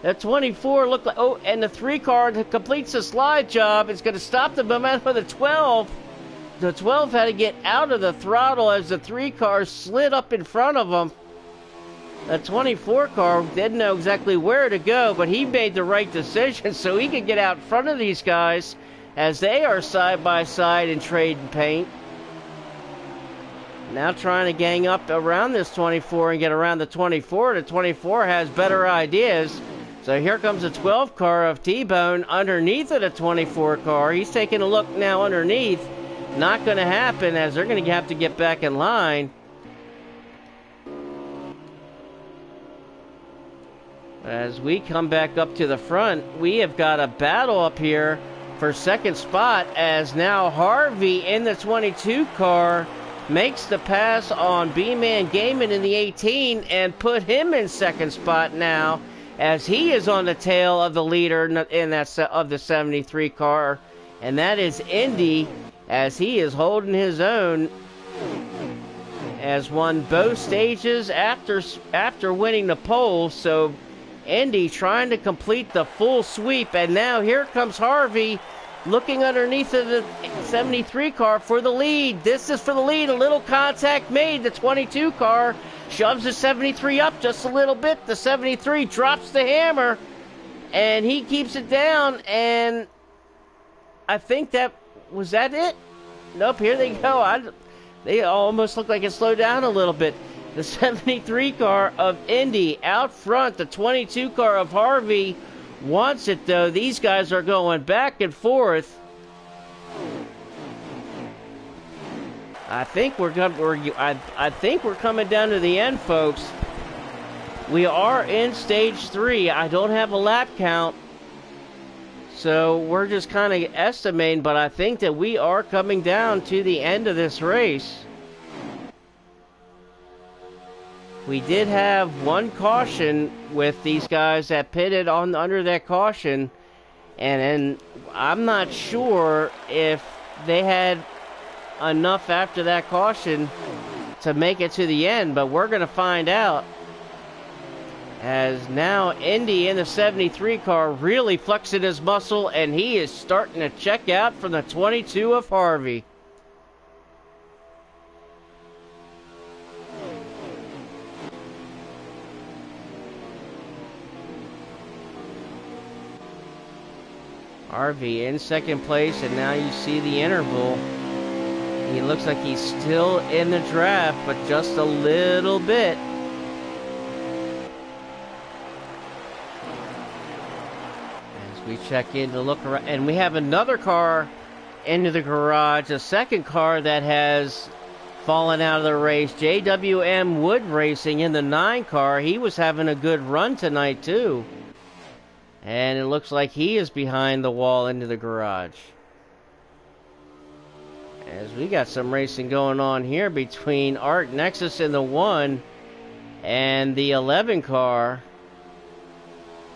The 24 looked like, oh, and the 3 car completes the slide job. It's going to stop the momentum of the 12. The 12 had to get out of the throttle as the 3 car slid up in front of him. The 24 car didn't know exactly where to go, but he made the right decision so he could get out in front of these guys as they are side by side and trading paint. Now trying to gang up around this 24 and get around the 24. The 24 has better ideas. So here comes the 12 car of T-Bone underneath of the 24 car. He's taking a look now underneath. Not going to happen, as they're going to have to get back in line. As we come back up to the front, we have got a battle up here for second spot, as now Harvey in the 22 car makes the pass on B-Man Gaming in the 18 and put him in second spot now, as he is on the tail of the leader in that of the 73 car, and that is Indy, as he is holding his own, as won both stages after winning the pole. So Indy trying to complete the full sweep, and now here comes Harvey looking underneath of the 73 car for the lead. This is for the lead. A little contact made. The 22 car shoves the 73 up just a little bit. The 73 drops the hammer, and he keeps it down, and I think that was that it? Nope, here they go. They almost look like it slowed down a little bit. The 73 car of Indy out front. The 22 car of Harvey wants it, though. These guys are going back and forth. I think we're coming down to the end, folks. We are in stage 3. I don't have a lap count, so we're just kind of estimating, but I think that we are coming down to the end of this race. We did have one caution with these guys that pitted on under that caution, and I'm not sure if they had enough after that caution to make it to the end, but we're going to find out. As now Indy in the 73 car really flexing his muscle, and he is starting to check out from the 22 of Harvey. Harvey in second place, and now you see the interval. He looks like he's still in the draft, but just a little bit. As we check in to look around, and we have another car into the garage, a second car that has fallen out of the race. JWM Wood Racing in the 9 car. He was having a good run tonight, too. And it looks like he is behind the wall into the garage. As we got some racing going on here between Art Nexus in the 1 and the 11 car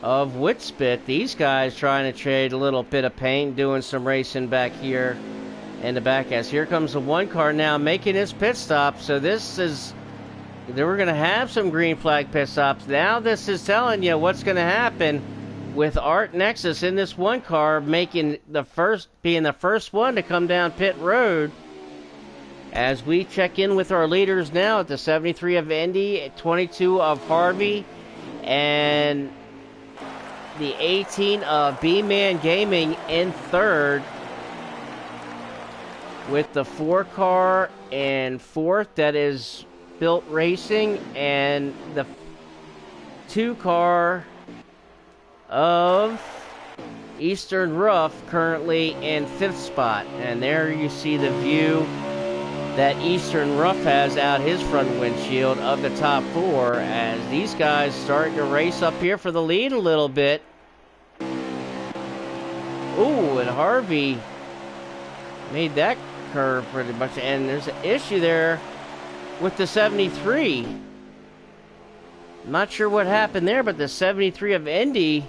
of Whitspit. These guys trying to trade a little bit of paint, doing some racing back here in the back. As here comes the 1 car now making his pit stop. So this is, they were going to have some green flag pit stops. Now this is telling you what's going to happen. with Art Nexus in this one car being the first one to come down pit road. As we check in with our leaders now at the 73 of Indy, 22 of Harvey, and the 18 of B-Man Gaming in third, with the 4 car in fourth, that is Built Racing, and the 2 car of Eastern Rough currently in 5th spot. And there you see the view that Eastern Rough has out his front windshield of the top 4, as these guys starting to race up here for the lead a little bit. Ooh, and Harvey made that curve pretty much, and there's an issue there with the 73. Not sure what happened there, but the 73 of Indy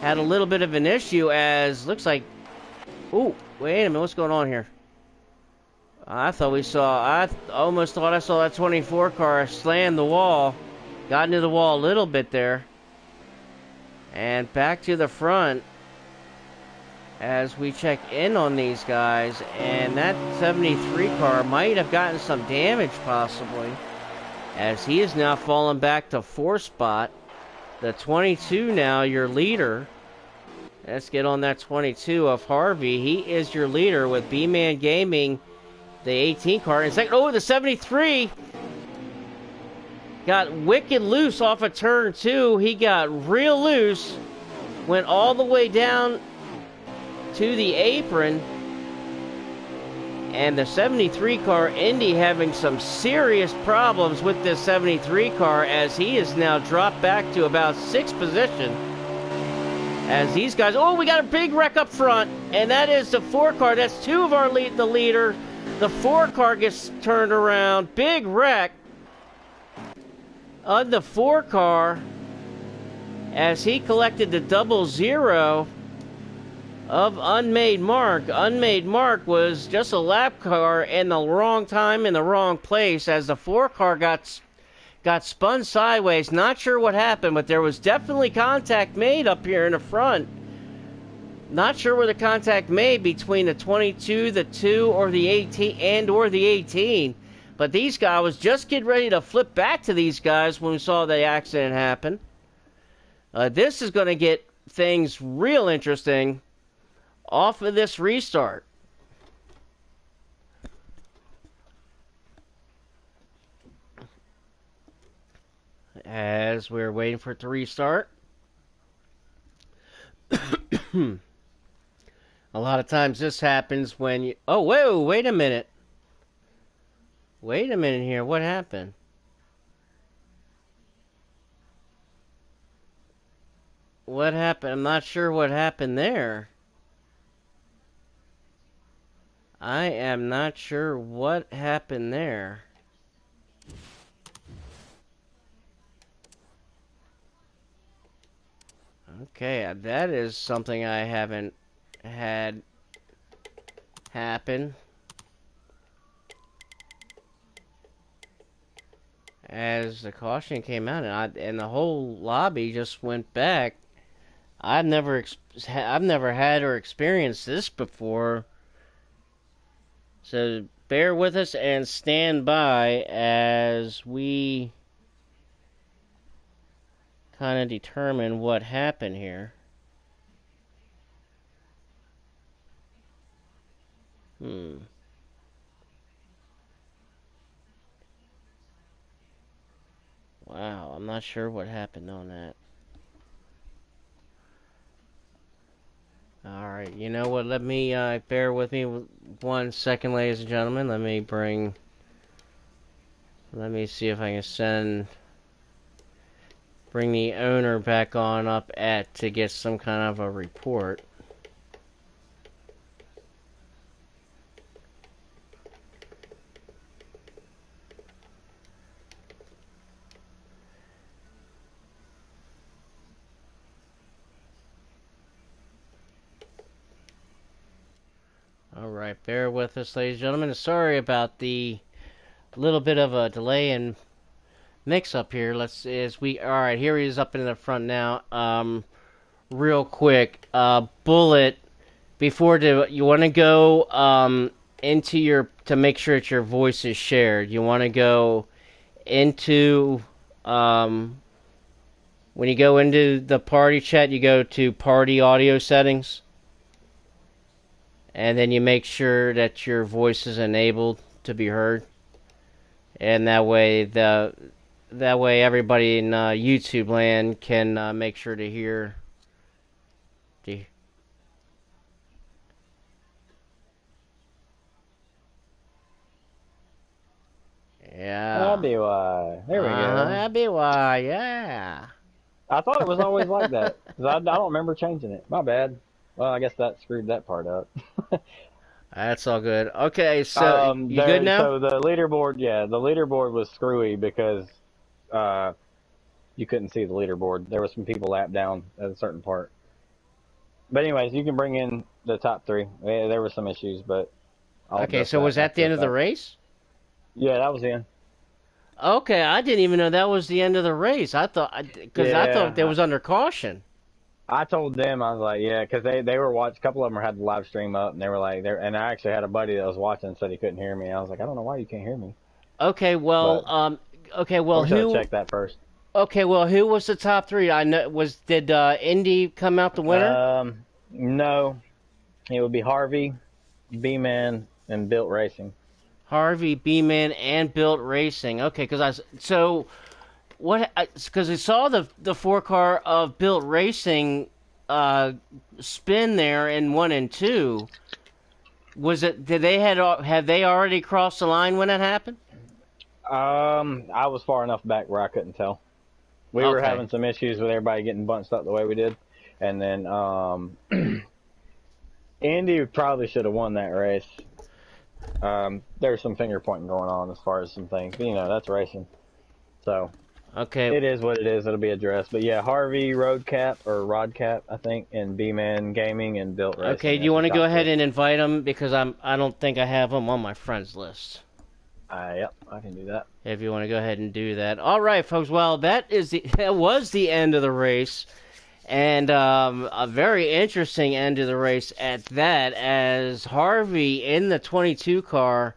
had a little bit of an issue, as looks like, ooh, wait a minute, what's going on here? I almost thought I saw that 24 car slam the wall. Got into the wall a little bit there. And back to the front as we check in on these guys. And that 73 car might have gotten some damage possibly, as he is now falling back to 4th spot. The 22 now, your leader. Let's get on that 22 of Harvey. He is your leader with B-Man Gaming, the 18 car. In second, oh, the 73 got wicked loose off of turn 2. He got real loose, went all the way down to the apron, and the 73 car Indy having some serious problems with this 73 car, as he is now dropped back to about 6th position. As these guys, oh, we got a big wreck up front, and that is the 4 car. That's 2 of the leader. The 4 car gets turned around. Big wreck on the 4 car as he collected the 00 of Unmade Mark. Unmade Mark was just a lap car in the wrong time in the wrong place, as the 4 car got spun sideways. Not sure what happened, but there was definitely contact made up here in the front. Not sure where the contact made between the 22, the 2, or the 18, or the 18. But these guys was just getting ready to flip back to these guys when we saw the accident happen. This is going to get things real interesting off of this restart. As we're waiting for it to restart. A lot of times this happens when you... Oh, whoa, wait a minute. Wait a minute here. What happened? What happened? I'm not sure what happened there. I am not sure what happened there. Okay, that is something I haven't had happen. As the caution came out, and the whole lobby just went back. I've never had or experienced this before. So bear with us and stand by as we kind of determine what happened here. Wow, I'm not sure what happened on that. Alright, you know what, let me, bear with me 1 second, ladies and gentlemen. Let me see if I can bring the owner back on up to get some kind of a report. Alright, bear with us, ladies and gentlemen. Sorry about the little bit of a delay and mix up here. Alright, here he is up in the front now. real quick. Bullet, you want to go into your to make sure that your voice is shared. You want to go into um, when you go into the party chat, you go to party audio settings, and then you make sure that your voice is enabled to be heard, and that way everybody in YouTube land can make sure to hear. To, That'd yeah. be why. There we go. That'd be why. Yeah. I thought it was always like that. 'Cause I don't remember changing it. My bad. Well, I guess that screwed that part up. That's all good. Okay, so you good now? So the leaderboard, yeah, the leaderboard was screwy because uh, you couldn't see the leaderboard. There was some people lapped down at a certain part. But anyways, you can bring in the top three. Yeah, there were some issues, but I'll Okay, address so was that that the after the end of the fact. race? Yeah, that was the end. Okay, I didn't even know that was the end of the race. Because I thought there Yeah, was under caution. I told them, I was like, yeah, because they were watching. A couple of them had the live stream up, and they were like, and I actually had a buddy that was watching and said he couldn't hear me. I was like, I don't know why you can't hear me, Okay, well, but okay, I well, wish I'd checked that first. who was the top three? I know did Indy come out the winner? No, it would be Harvey, B-Man, and Built Racing. Harvey, B-Man, and Built Racing. Okay, because I saw the four car of Built Racing spin there in 1 and 2. Was it? Had they already crossed the line when it happened? I was far enough back where I couldn't tell. We were Okay. having some issues with everybody getting bunched up the way we did, and then Andy probably should have won that race. There's some finger pointing going on as far as some things, but, that's racing. So Okay. it is what it is. It'll be addressed. But yeah, Harvey Rodcap, I think, and B-Man Gaming and Built Okay. Racing. Do you That's the want to go top ahead three. and invite them because I don't think I have them on my friends list. Yep, I can do that. If you want to go ahead and do that. All right, folks. Well, that was the end of the race, and a very interesting end of the race at that. As Harvey in the 22 car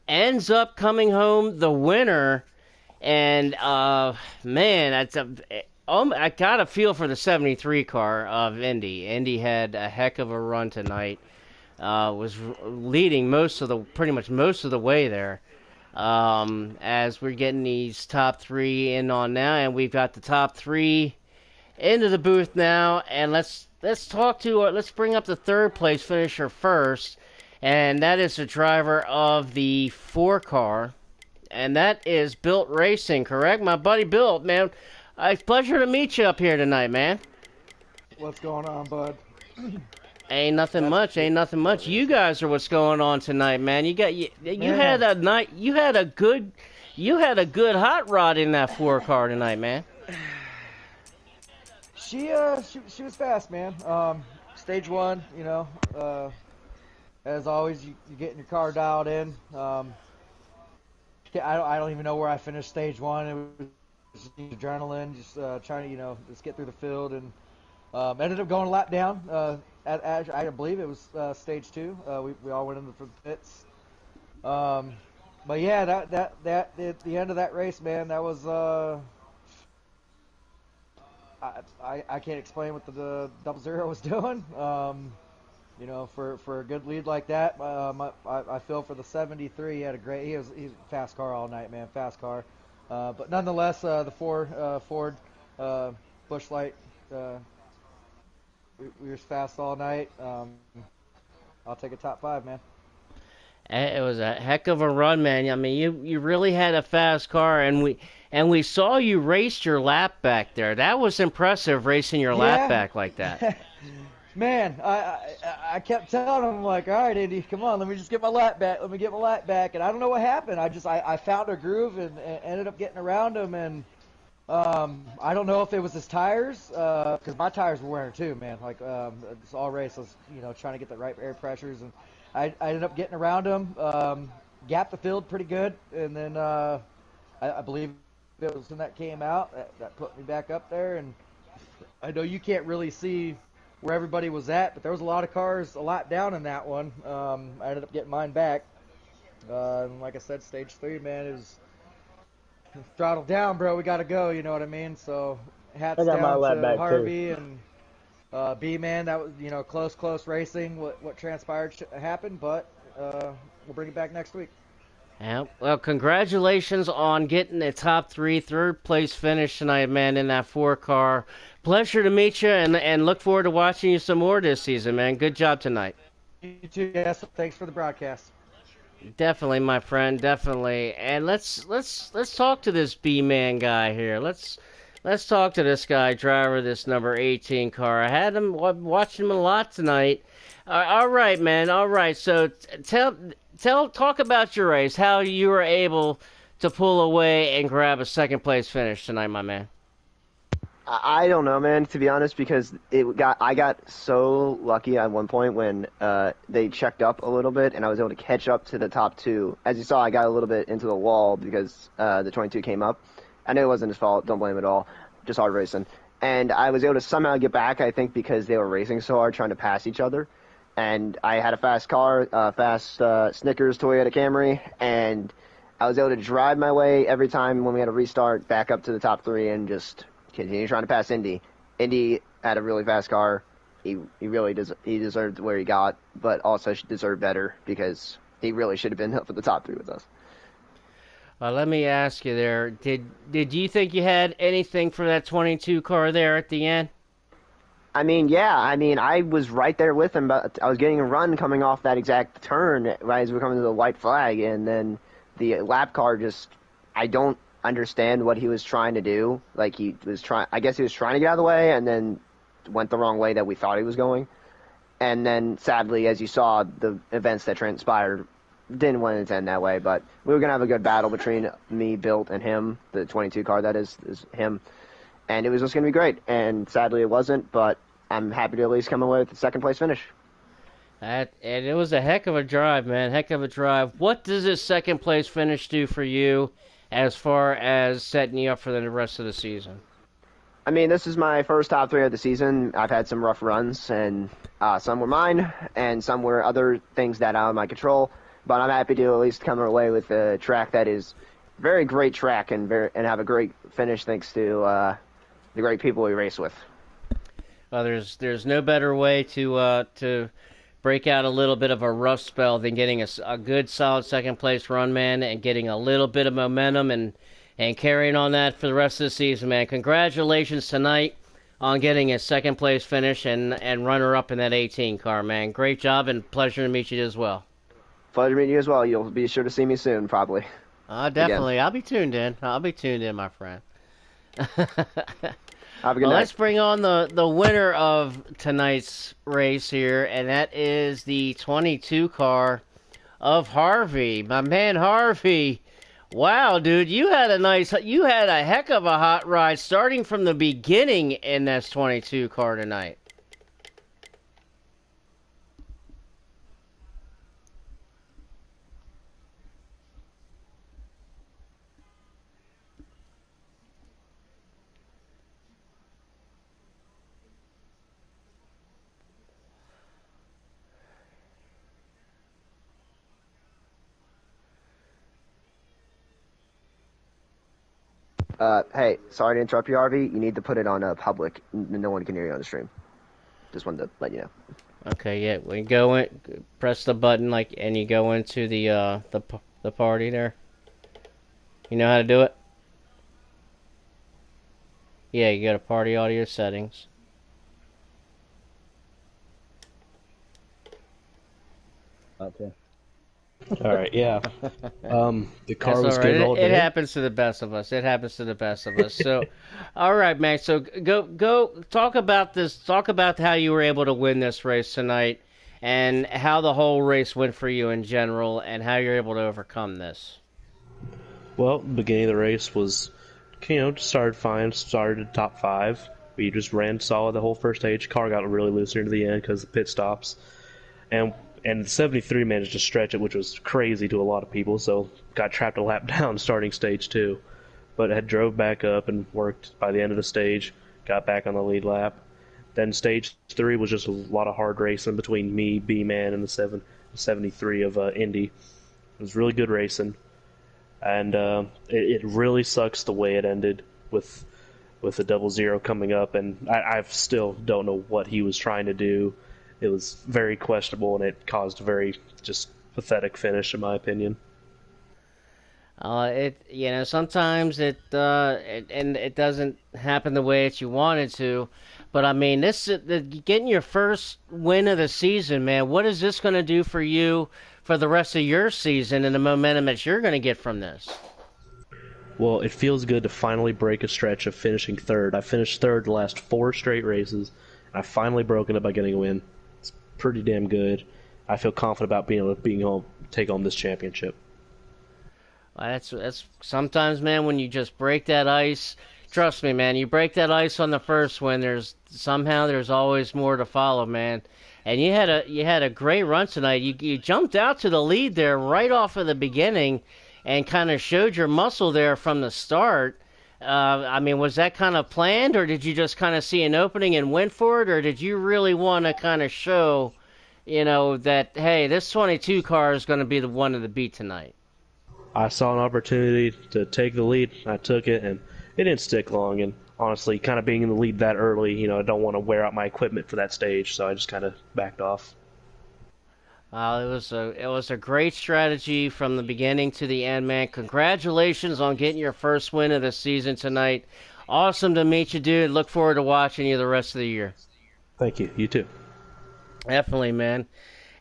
ends up coming home the winner. And man, I got a feel for the 73 car of Indy. Indy had a heck of a run tonight. Was leading pretty much most of the way there. As we're getting these top three in on now, and we've got the top three into the booth now, and let's bring up the third place finisher first, and that is the driver of the 4 car, and that is Built Racing, correct? My buddy Built, man. It's a pleasure to meet you up here tonight, man. What's going on, bud? Ain't nothing That's much. Ain't nothing much. You guys are what's going on tonight, man. You had man. a night. You had a good hot rod in that 4 car tonight, man. She was fast, man. Stage one, as always, you getting your car dialed in. I don't even know where I finished stage one. It was just adrenaline, just trying to just get through the field, and ended up going a lap down. At I believe it was stage two. We all went in for the pits. But yeah, that at the end of that race, man, that was I can't explain what the double zero was doing. For a good lead like that, I feel for the 73. He had he's a fast car all night, man, fast car. But nonetheless, the Ford Busch Light, we were fast all night. I'll take a top five, man. It was a heck of a run, man. I mean, you really had a fast car, and we saw you race your lap back there. That was impressive, racing your lap Yeah, back like that. man, I kept telling him like, all right, Andy, come on, let me just get my lap back. Let me get my lap back. And I don't know what happened. I found a groove and ended up getting around him. And I don't know if it was his tires, because my tires were wearing too, man. Like it's all race, I was trying to get the right air pressures, and I ended up getting around him, gapped the field pretty good, and then I believe it was when that came out that put me back up there, and I know you can't really see where everybody was at, but there was a lot of cars a lot down in that one. I ended up getting mine back. And like I said, stage 3, man, is throttle down, bro. We got to go. You know what I mean? So I hats got my down lap to back too. Harvey and B-man. That was, close racing. What transpired happened, but we'll bring it back next week. Yeah, well, congratulations on getting a top 3, third place finish tonight, man, in that 4 car. Pleasure to meet you, and look forward to watching you some more this season, man. Good job tonight. You too, yes. Thanks for the broadcast. Definitely, my friend, definitely. And let's talk to this B-man guy here. Let's talk to this guy, driver of this number 18 car. I had him watching him a lot tonight. All right, man. All right. So talk about your race. How you were able to pull away and grab a second place finish tonight, my man. I don't know, man, to be honest, because I got so lucky at one point when they checked up a little bit and I was able to catch up to the top 2. As you saw, I got a little bit into the wall because the 22 came up. I know it wasn't his fault, don't blame him at all, just hard racing. And I was able to somehow get back, I think, because they were racing so hard trying to pass each other. And I had a fast car, fast Snickers Toyota Camry, and I was able to drive my way every time when we had a restart back up to the top 3 and just continue trying to pass Indy. Indy had a really fast car. He really he deserved where he got, but also deserved better because he really should have been up for the top 3 with us. Let me ask you there. Did you think you had anything for that 22 car there at the end? I mean, yeah. I mean, I was right there with him, but I was getting a run coming off that exact turn right as we were coming to the white flag, and then the lap car just, I don't understand what he was trying to do. Like, I guess he was trying to get out of the way, and then went the wrong way that we thought he was going. And then, sadly, as you saw, the events that transpired didn't want it to end that way, but we were going to have a good battle between me, Bilt, and him, the 22 car that is him. And it was just going to be great. And sadly it wasn't, but I'm happy to at least come away with the second place finish. And it was a heck of a drive, man. Heck of a drive. What does this second place finish do for you as far as setting you up for the rest of the season? I mean, this is my first top 3 of the season. I've had some rough runs, and some were mine, and some were other things that are out of my control. But I'm happy to at least come away with a track that is very great track and have a great finish thanks to the great people we race with. Well, there's no better way to break out a little bit of a rough spell than getting a good solid second place run, man, and getting a little bit of momentum and carrying on that for the rest of the season, man. Congratulations tonight on getting a second place finish and runner up in that 18 car, man. Great job and pleasure to meet you as well. Pleasure meeting you as well. You'll be sure to see me soon, probably. Definitely. Again. I'll be tuned in, my friend. Have a good night. Let's bring on the winner of tonight's race here, and that is the 22 car of Harvey. My man Harvey. Wow, dude, you had a heck of a hot ride starting from the beginning in this 22 car tonight. Hey, sorry to interrupt you, Harvey. You need to put it on public. No one can hear you on the stream. Just wanted to let you know. Okay, yeah, we go in, press the button and you go into the party there. You know how to do it? Yeah, you go to party audio settings. Okay. All right, yeah. The car That's was all right. good all day. It happens to the best of us. So, all right, Max. So go talk about this. Talk about how you were able to win this race tonight, and how the whole race went for you in general, and how you're able to overcome this. Well, the beginning of the race was, started fine. Started at top 5. We just ran solid the whole first stage. Car got really loose near the end because of the pit stops, and the 73 managed to stretch it, which was crazy to a lot of people, so got trapped a lap down starting stage 2. But had drove back up and worked by the end of the stage. got back on the lead lap. Then stage 3 was just a lot of hard racing between me, B-Man, and the 73 of Indy. It was really good racing, and it really sucks the way it ended with the 00 coming up, and I still don't know what he was trying to do. It was very questionable, and it caused a very just pathetic finish, in my opinion. Sometimes it doesn't happen the way that you wanted to, but I mean, getting your first win of the season, man. What is this going to do for you for the rest of your season and the momentum that you're going to get from this? Well, it feels good to finally break a stretch of finishing third. I finished third the last 4 straight races, and I finally broken it by getting a win. It's pretty damn good. I feel confident about being able to take home this championship. That's sometimes, man, when you just break that ice. Trust me, man. You break that ice on the first win. There's always more to follow, man. And you had a great run tonight. You jumped out to the lead there right off of the beginning, and kind of showed your muscle there from the start. I mean, was that kind of planned, or did you just kind of see an opening and went for it, or did you really want to kind of show, that hey, this 22 car is going to be the one of the beat tonight? I saw an opportunity to take the lead. I took it, and it didn't stick long. And honestly, kind of being in the lead that early, I don't want to wear out my equipment for that stage, so I just kind of backed off. It was a great strategy from the beginning to the end, man. Congratulations on getting your first win of the season tonight. Awesome to meet you, dude. Look forward to watching you the rest of the year. Thank you. You too. Definitely, man.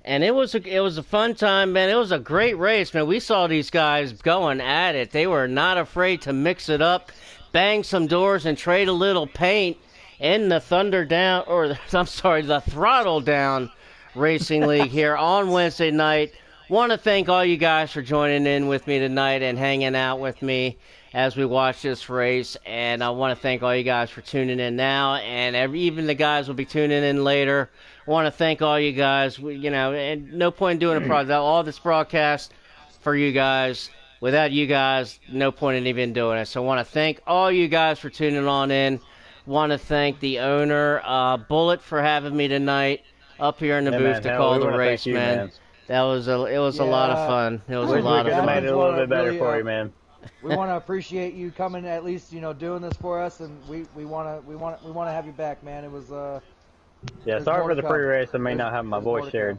And it was a fun time, man. It was a great race, man. We saw these guys going at it. They were not afraid to mix it up, bang some doors, and trade a little paint in the the Throttle Down Racing League here on Wednesday night. Want to thank all you guys for joining in with me tonight and hanging out with me as we watch this race. And I want to thank all you guys for tuning in now, and even the guys will be tuning in later. I want to thank all you guys. And no point in doing all this broadcast for you guys. Without you guys, no point in even doing it. So I want to thank all you guys for tuning on in. Want to thank the owner, Bullet, for having me tonight up here in the booth to call the race, man. It was a lot of fun. It was a lot of fun. We made it a little bit better for you, man. We want to appreciate you coming, at least doing this for us, and we want to have you back, man. It was sorry for the pre-race. I may not have my voice shared.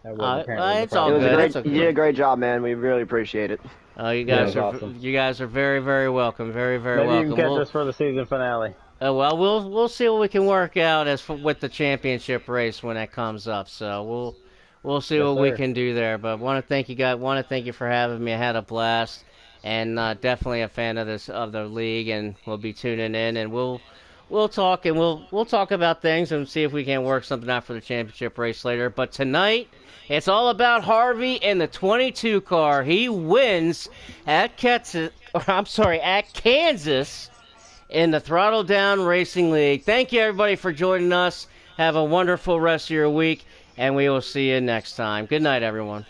It's all good. You did a great job, man. We really appreciate it. You guys are very, very welcome. Very, very welcome. Maybe you can catch us for the season finale. Well, we'll see what we can work out with the championship race when that comes up. So we'll see what we can do there. But want to thank you guys. Want to thank you for having me. I had a blast, and definitely a fan of the league, and we'll be tuning in, and we'll talk, and we'll talk about things and see if we can work something out for the championship race later. But tonight, it's all about Harvey and the 22 car. He wins at Kansas in the Throttle Down Racing League. Thank you, everybody, for joining us. Have a wonderful rest of your week, and we will see you next time. Good night, everyone.